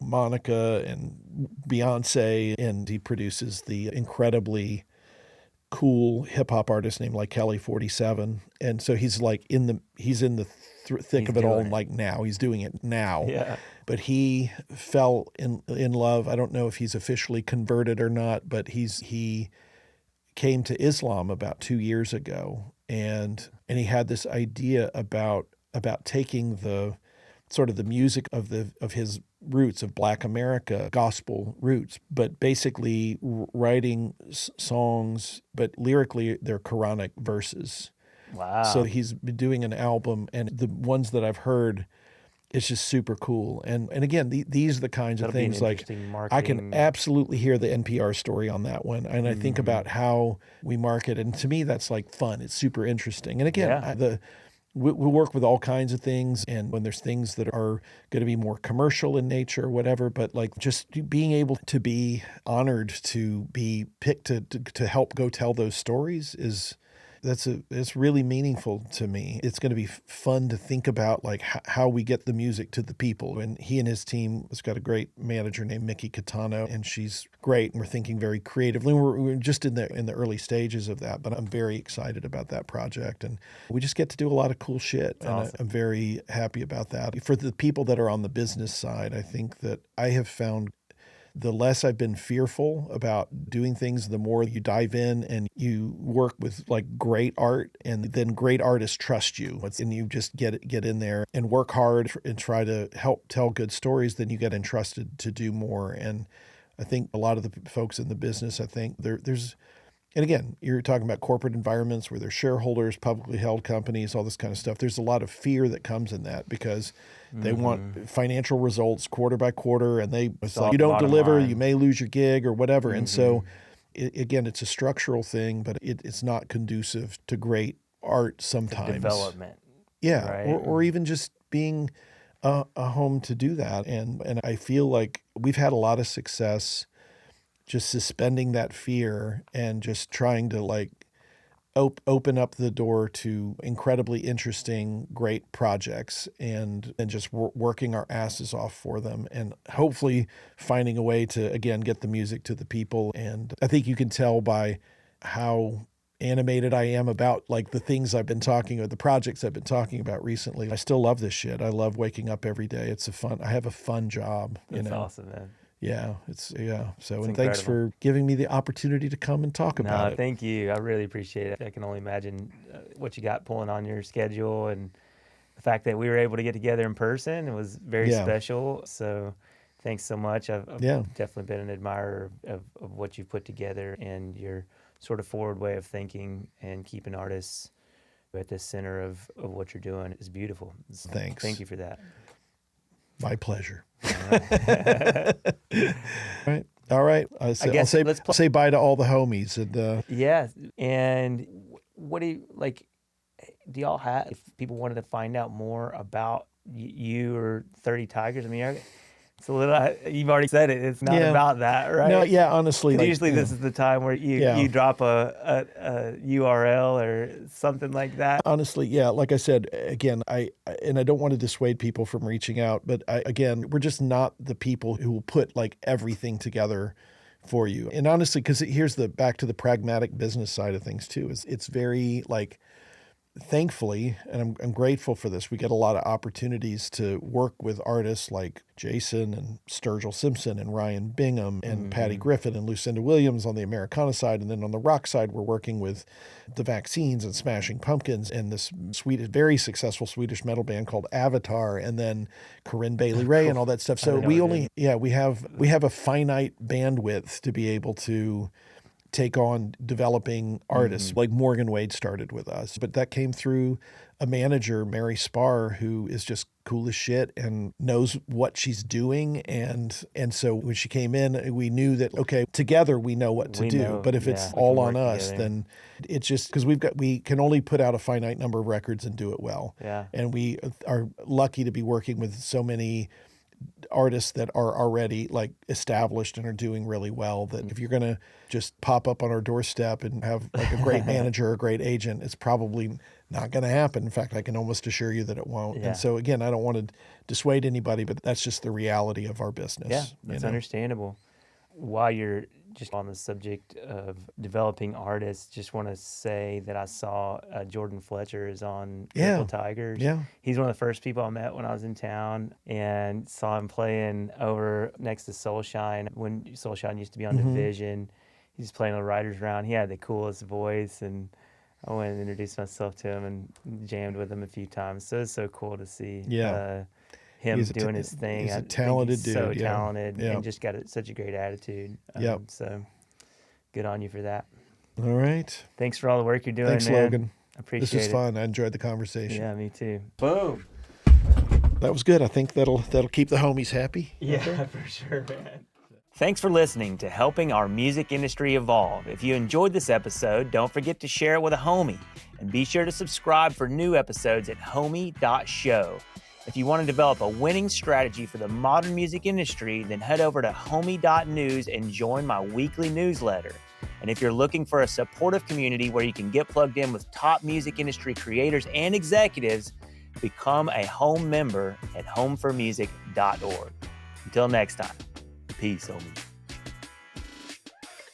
Monica and Beyonce, and he produces the incredibly cool hip hop artist named like Kelly 47. And so he's like in the thick of it all. Like now he's doing it now. Yeah. But he fell in love. I don't know if he's officially converted or not, but he came to Islam about 2 years ago, and he had this idea about taking the sort of the music of his roots of Black America, gospel roots, but basically writing songs, but lyrically they're Quranic verses. Wow. So he's been doing an album, and the ones that I've heard, it's just super cool. And again, these are the kinds of things like I can absolutely hear the NPR story on that one. And I think about how we market. And to me, that's like fun. It's super interesting. And again, we work with all kinds of things. And when there's things that are going to be more commercial in nature or whatever, but like just being able to be honored to be picked to help go tell those stories it's really meaningful to me. It's going to be fun to think about like how we get the music to the people. And he and his team has got a great manager named Mickey Catano, and she's great. And we're thinking very creatively. We're just in the early stages of that, but I'm very excited about that project. And we just get to do a lot of cool shit. That's awesome. I'm very happy about that. For the people that are on the business side, I think that I have found the less I've been fearful about doing things, the more you dive in and you work with like great art, and then great artists trust you. And you just get in there and work hard and try to help tell good stories, then you get entrusted to do more. And I think a lot of the folks in the business, I think there's, and again, you're talking about corporate environments where there's shareholders, publicly held companies, all this kind of stuff. There's a lot of fear that comes in that because they want financial results quarter by quarter, and it's like, you don't deliver, you may lose your gig or whatever. And so, again, it's a structural thing, but it's not conducive to great art sometimes. Development. Yeah, right? or even just being a home to do that. And I feel like we've had a lot of success just suspending that fear and just trying to like open up the door to incredibly interesting, great projects, and just working our asses off for them, and hopefully finding a way to, again, get the music to the people. And I think you can tell by how animated I am about like the things I've been talking about, the projects I've been talking about recently. I still love this shit. I love waking up every day. I have a fun job. That's awesome, man. Yeah, So, it's and incredible. Thanks for giving me the opportunity to come and talk about it. Thank you. I really appreciate it. I can only imagine what you got pulling on your schedule, and the fact that we were able to get together in person. It was very special. So thanks so much. I've definitely been an admirer of what you've put together, and your sort of forward way of thinking and keeping artists at the center of what you're doing is beautiful. Thanks. Thank you for that. My pleasure. All right. I'll say bye to all the homies. And yeah. And what do you like? Do y'all have? If people wanted to find out more about you or 30 Tigers, I mean, it's a little. You've already said it. It's not about that, right? No. Yeah. Honestly, usually this is the time where you drop a URL or something like that. Honestly, yeah. Like I said, again, I don't want to dissuade people from reaching out, but we're just not the people who will put like everything together for you. And honestly, because here's back to the pragmatic business side of things too. It's very like. Thankfully, and I'm grateful for this, we get a lot of opportunities to work with artists like Jason and Sturgill Simpson and Ryan Bingham and Patty Griffin and Lucinda Williams on the Americana side. And then on the rock side, we're working with the Vaccines and Smashing Pumpkins and this very successful Swedish metal band called Avatar, and then Corinne Bailey Rae and all that stuff. So we have a finite bandwidth to be able to take on developing artists. Like Morgan Wade started with us, but that came through a manager, Mary Spar, who is just cool as shit and knows what she's doing. And so when she came in, we knew that, okay, together we know what to do. But if it's all on us, then it's just because we can only put out a finite number of records and do it well. Yeah. And we are lucky to be working with so many artists that are already like established and are doing really well, that if you're going to just pop up on our doorstep and have like a great manager or a great agent, it's probably not going to happen. In fact, I can almost assure you that it won't. Yeah. And so again, I don't want to dissuade anybody, but that's just the reality of our business. Yeah, that's understandable. While you're just on the subject of developing artists, just want to say that I saw Jordan Fletcher is on Purple Tigers. Yeah. He's one of the first people I met when I was in town, and saw him playing over next to Soulshine when Soulshine used to be on Division. He's playing on the Writers Round. He had the coolest voice, and I went and introduced myself to him and jammed with him a few times. So it's so cool to see him doing his thing. He's a talented dude. So talented and just got such a great attitude. So good on you for that. All right. Thanks for all the work you're doing, Thanks, man. Logan. I appreciate it. This was fun. I enjoyed the conversation. Yeah, me too. Boom. That was good. I think that'll keep the homies happy. Yeah, for sure, man. Thanks for listening to Helping Our Music Industry Evolve. If you enjoyed this episode, don't forget to share it with a homie. And be sure to subscribe for new episodes at homie.show. If you want to develop a winning strategy for the modern music industry, then head over to homie.news and join my weekly newsletter. And if you're looking for a supportive community where you can get plugged in with top music industry creators and executives, become a home member at homeformusic.org. Until next time, peace, homie.